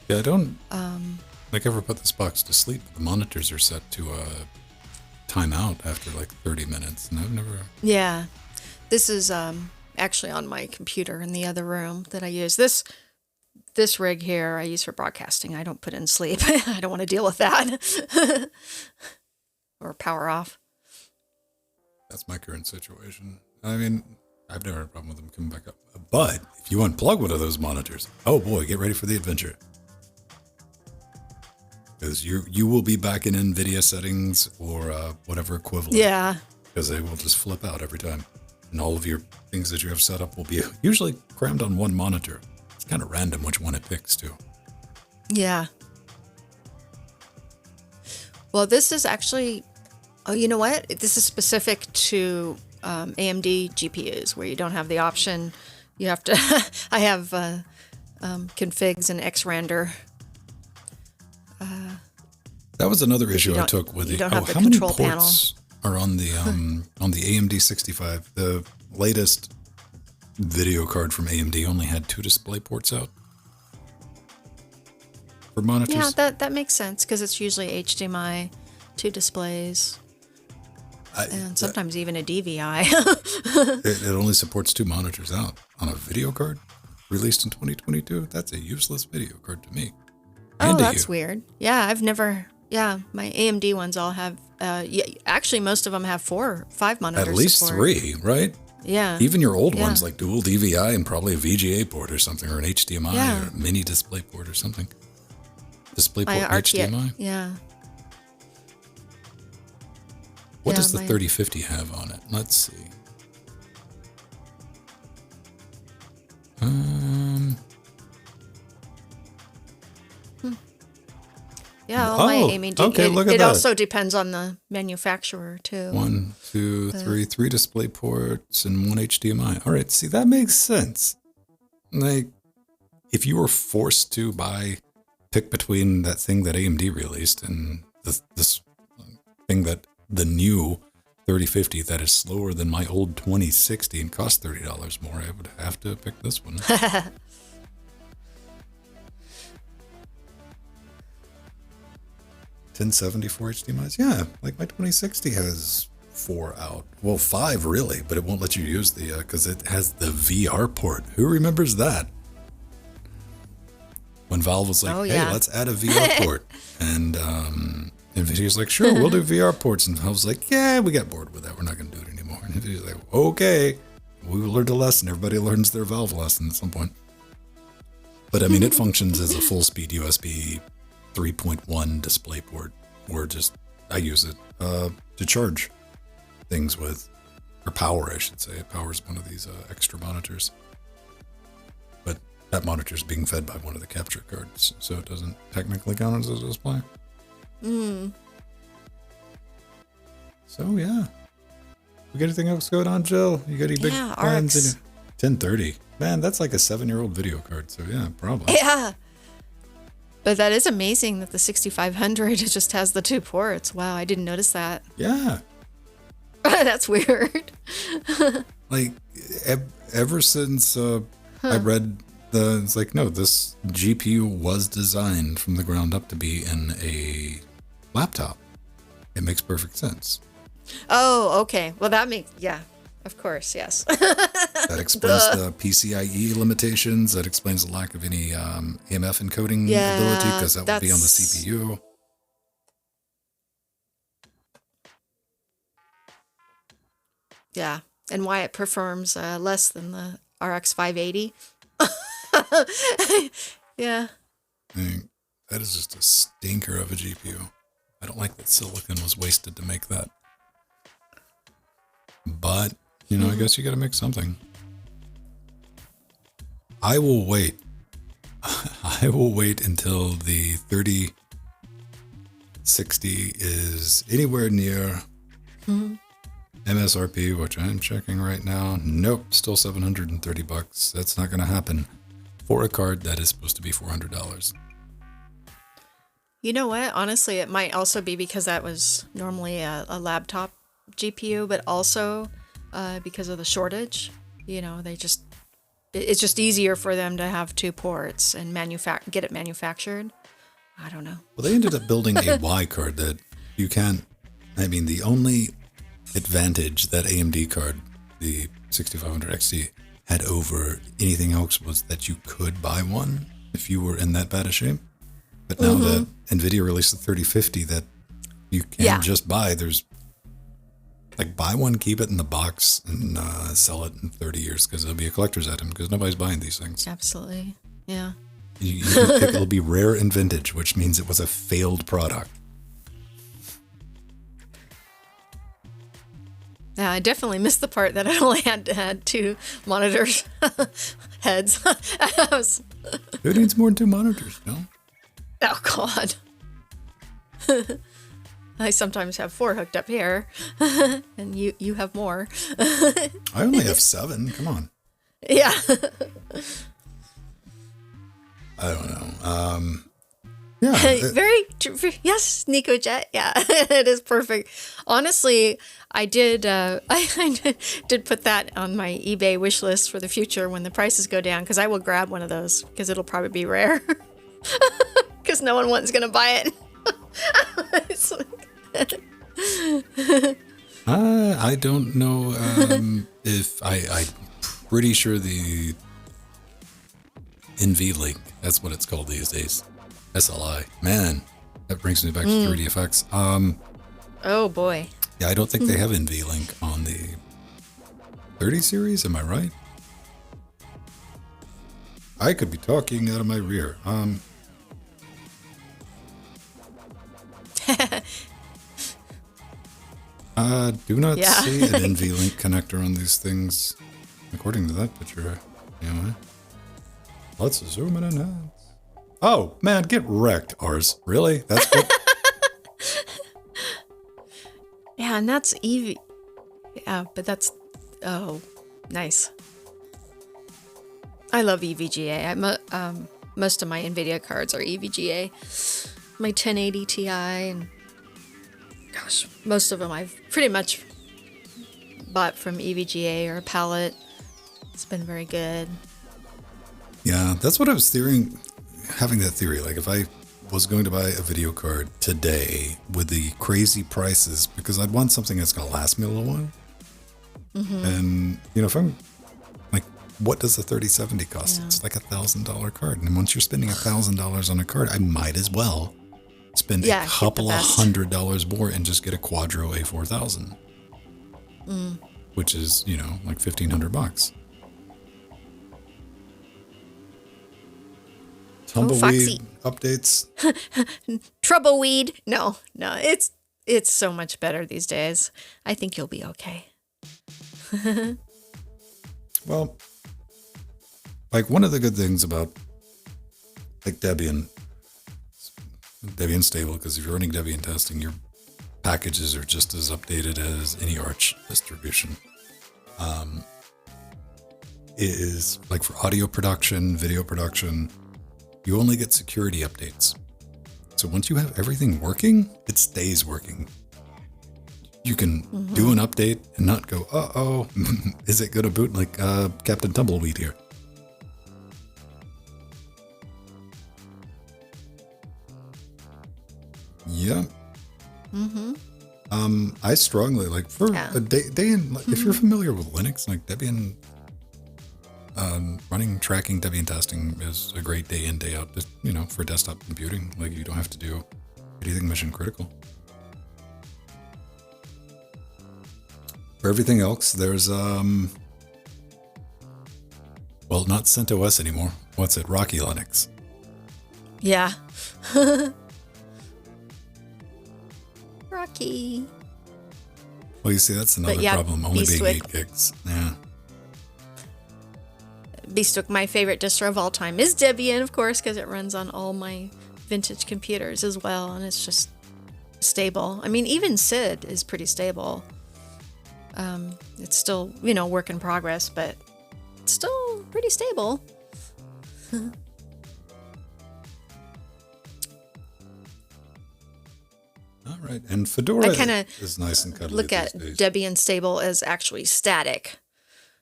Yeah, I don't ever put this box to sleep. The monitors are set to time out after like 30 minutes, and I've never. Yeah, this is actually on my computer in the other room that I use. This rig here I use for broadcasting. I don't put in sleep. I don't want to deal with that. Or power off. That's my current situation. I mean, I've never had a problem with them coming back up. But if you unplug one of those monitors, oh boy, get ready for the adventure. Because you will be back in NVIDIA settings or whatever equivalent. Yeah. Because they will just flip out every time. And all of your things that you have set up will be usually crammed on one monitor. It's kind of random which one it picks too. Yeah. Well, this is actually, you know what? This is specific to AMD GPUs where you don't have the option. You have to, I have configs and XRender. That was another issue I took with the, how many ports are on the AMD 65? The latest video card from AMD only had 2 display ports out for monitors. Yeah, that makes sense because it's usually HDMI, 2 displays, and sometimes even a DVI. It only supports 2 monitors out on a video card released in 2022. That's a useless video card to me. Oh, that's weird. Yeah, I've never. Yeah, my AMD ones all have. Actually, most of them have 4 or 5 monitors. At least support. 3, right? Yeah. Even your old ones like dual DVI and probably a VGA port or something, or an HDMI or a mini display port or something. Display port HDMI? Yeah. What does the 3050 have on it? Let's see. Yeah, all my AMD. Okay, look at that. It also depends on the manufacturer too. 1, 2, 3 display ports and 1 HDMI. All right, see, that makes sense. Like, if you were forced to pick between that thing that AMD released and this thing that the new 3050 that is slower than my old 2060 and costs $30 more, I would have to pick this one. 1074 HDMIs? Yeah, like my 2060 has 4 out. Well, 5 really, but it won't let you use the, because it has the VR port. Who remembers that? When Valve was like, hey, let's add a VR port. And NVIDIA's like, sure, we'll do VR ports. And Valve's like, yeah, we got bored with that. We're not going to do it anymore. And NVIDIA's like, okay, we learned a lesson. Everybody learns their Valve lesson at some point. But I mean, it functions as a full-speed USB 3.1 display port, or just I use it to charge things with, or power, I should say. It powers one of these extra monitors, but that monitor is being fed by one of the capture cards, so it doesn't technically count as a display. So yeah, we got anything else going on, Jill? You got any big plans? 1030. Man, that's like a 7-year-old video card. So yeah, probably. Yeah. But that is amazing that the 6500 just has the 2 ports. Wow, I didn't notice that. Yeah. That's weird. Like, ever since I read it's like, no, this GPU was designed from the ground up to be in a laptop. It makes perfect sense. Oh, okay. Well, that makes, of course, yes. That explains the PCIe limitations. That explains the lack of any AMF encoding ability, because that would be on the CPU. Yeah, and why it performs less than the RX 580. Yeah. I mean, that is just a stinker of a GPU. I don't like that silicon was wasted to make that. But, I guess you got to make something. I will wait. I will wait until the 3060 is anywhere near MSRP, which I'm checking right now. Nope, still $730. That's not going to happen for a card that is supposed to be $400. You know what? Honestly, it might also be because that was normally a laptop GPU, but also because of the shortage. You know, it's just easier for them to have two ports and get it manufactured. I don't know. Well, they ended up building a Y card that you can't. I mean, the only advantage that AMD card, the 6500 XT, had over anything else was that you could buy one if you were in that bad a shape. But now that NVIDIA released the 3050 that you can just buy, there's like buy one, keep it in the box, and sell it in 30 years because it'll be a collector's item because nobody's buying these things. Absolutely. Yeah. You can pick, it'll be rare and vintage, which means it was a failed product. Yeah, I definitely missed the part that I only had two monitors heads. Who needs more than two monitors? No. Oh God. I sometimes have 4 hooked up here, and you have more. I only have 7. Come on. Yeah. I don't know. Yeah. Yes, Nico Jet. Yeah, it is perfect. Honestly, I did put that on my eBay wish list for the future when the prices go down, because I will grab one of those because it'll probably be rare because no one's going to buy it. I don't know if I'm pretty sure the NVLink, that's what it's called these days. SLI. Man, that brings me back to 3D effects. Oh boy. Yeah, I don't think they have NVLink on the 30 series. Am I right? I could be talking out of my rear. Do not see an NVLink connector on these things, according to that picture. Anyway, let's zoom in and out. Oh man, get wrecked, ours. Really? That's good. Yeah, and that's EV. Yeah, but that's nice. I love EVGA. Most of my NVIDIA cards are EVGA. My 1080 Ti and gosh, most of them I've pretty much bought from EVGA or a palette. It's been very good. Yeah, that's what I was having that theory. Like if I was going to buy a video card today with the crazy prices, because I'd want something that's going to last me a little while. And, if I'm like, what does the 3070 cost? Yeah. It's like $1,000 card. And once you're spending $1,000 on a card, I might as well spend a couple of $100 more and just get a Quadro A4000, which is, like $1,500. Tumbleweed updates. Troubleweed. No, it's so much better these days. I think you'll be okay. Well, like one of the good things about like Debian stable, because if you're running Debian testing, your packages are just as updated as any Arch distribution. It is like for audio production, video production, you only get security updates. So once you have everything working, it stays working. You can do an update and not go, uh-oh, is it going to boot like Captain Tumbleweed here? Yeah. I strongly like for a day in, if you're familiar with Linux, like Debian, running tracking Debian testing is a great day in, day out, just, for desktop computing. Like you don't have to do anything mission critical. For everything else, there's, not CentOS anymore. What's it? Rocky Linux. Yeah. Rocky. Well, you see, that's another problem. Only being 8 gigs. Yeah. Beastwick, my favorite distro of all time is Debian, of course, because it runs on all my vintage computers as well, and it's just stable. I mean, even SID is pretty stable. It's still, work in progress, but it's still pretty stable. All right, and Fedora I kind of is nice and cuddly. look at these days. Debian stable as actually static,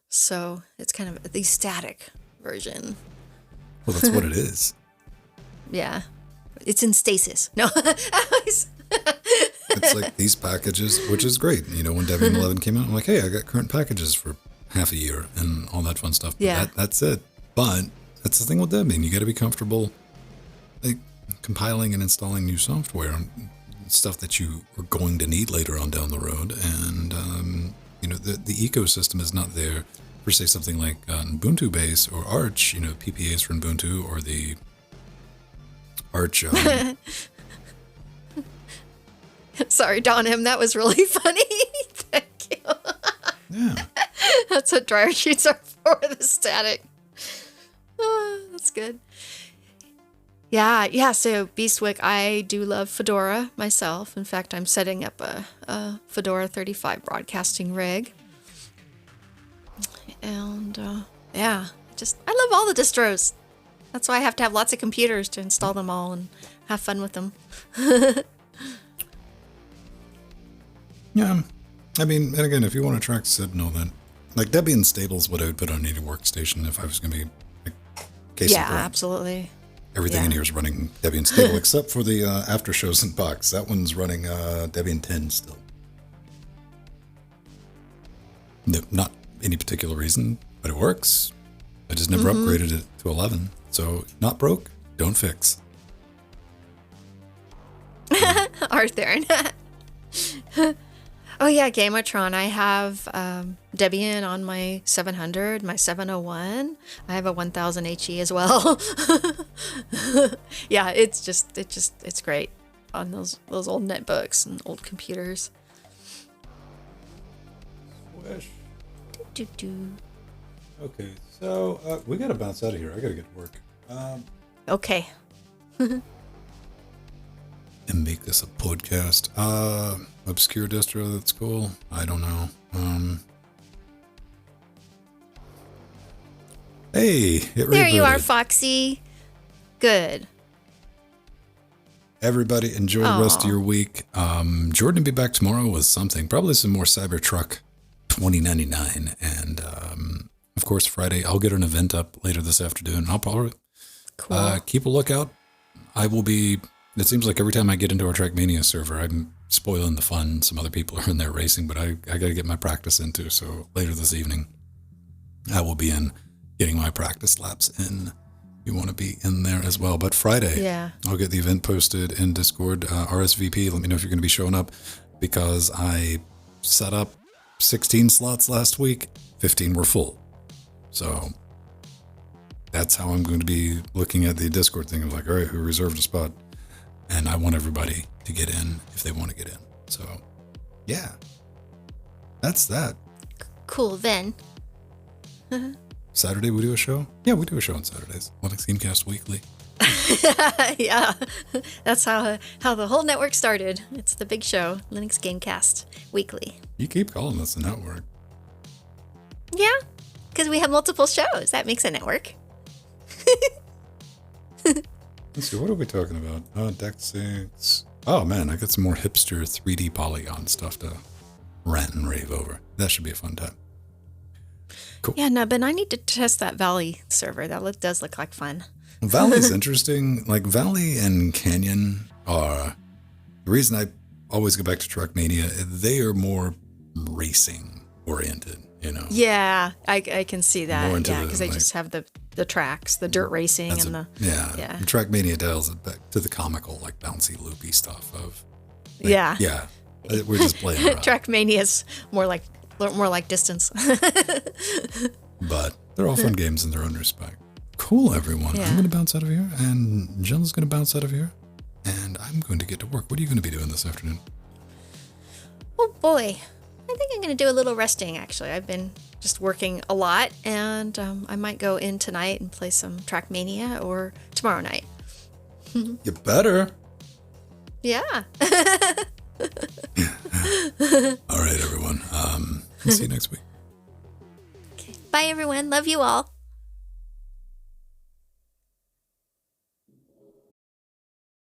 so it's kind of the static version. Well, that's what it is. Yeah, it's in stasis. No, It's like these packages, which is great. When Debian 11 came out, I'm like, hey, I got current packages for half a year and all that fun stuff. But Yeah. that's it. But that's the thing with Debian. You got to be comfortable compiling and installing new software and stuff that you are going to need later on down the road. And, the ecosystem is not there for, say, something like Ubuntu base or Arch, PPAs for Ubuntu or the Arch. Sorry, Donham, that was really funny. Thank you. Yeah. That's what dryer sheets are for, the static. Oh, that's good. Yeah, so Beastwick, I do love Fedora myself. In fact, I'm setting up a Fedora 35 broadcasting rig. And, I love all the distros. That's why I have to have lots of computers to install them all and have fun with them. Yeah. I mean, and again, if you want to track SID and all that, like Debian stable is what I would put on any workstation if I was going to be case in point. Absolutely. Everything in here is running Debian stable except for the after shows and box. That one's running Debian 10 still. No, not any particular reason, but it works. I just never upgraded it to 11. So not broke, don't fix. Arthur. Oh yeah, Gamatron. I have Debian on my 700, my 701. I have a 1000 HE as well. Yeah, it's great on those old netbooks and old computers. Swish. Do. Okay, so we got to bounce out of here. I got to get to work. Okay. And make this a podcast. Obscure distro that's cool. I don't know. Hey, There you are, Foxy. Good. Everybody, enjoy the rest of your week. Jordan will be back tomorrow with something, probably some more Cybertruck 2099, and of course Friday I'll get an event up later this afternoon. I'll probably keep a lookout. I will be. It seems like every time I get into our Trackmania server, I'm spoiling the fun. Some other people are in there racing, but I got to get my practice into. So later this evening, I will be in getting my practice laps in. You want to be in there as well. But Friday, I'll get the event posted in Discord. RSVP, let me know if you're going to be showing up, because I set up 16 slots last week. 15 were full. So that's how I'm going to be looking at the Discord thing. I'm like, all right, who reserved a spot? And I want everybody to get in if they want to get in. So, yeah. That's that. Cool, then. Saturday we do a show? Yeah, we do a show on Saturdays. Linux Gamecast Weekly. Yeah. That's how the whole network started. It's the big show, Linux Gamecast Weekly. You keep calling this a network. Yeah, because we have multiple shows. That makes a network. Let's see, what are we talking about? Oh, Deck 6. Oh, man, I got some more hipster 3D polygon stuff to rant and rave over. That should be a fun time. Cool. Yeah, no, but I need to test that Valley server. That does look like fun. Valley's interesting. Like, Valley and Canyon are... The reason I always go back to Trackmania, they are more racing-oriented, you know? Yeah, I can see that. More into yeah, because they just have the tracks, the dirt racing, and the... Yeah. Trackmania dials it back to the comical, like, bouncy, loopy stuff of... Like, yeah. Yeah. We're just playing around. Trackmania's more like distance. But they're all fun games in their own respect. Cool, everyone. Yeah. I'm going to bounce out of here, and Jill's going to bounce out of here, and I'm going to get to work. What are you going to be doing this afternoon? Oh, boy. I think I'm going to do a little resting, actually. I've been just working a lot, and I might go in tonight and play some Trackmania or tomorrow night. You better. Yeah. All right, everyone. We'll see you next week. Okay. Bye, everyone. Love you all.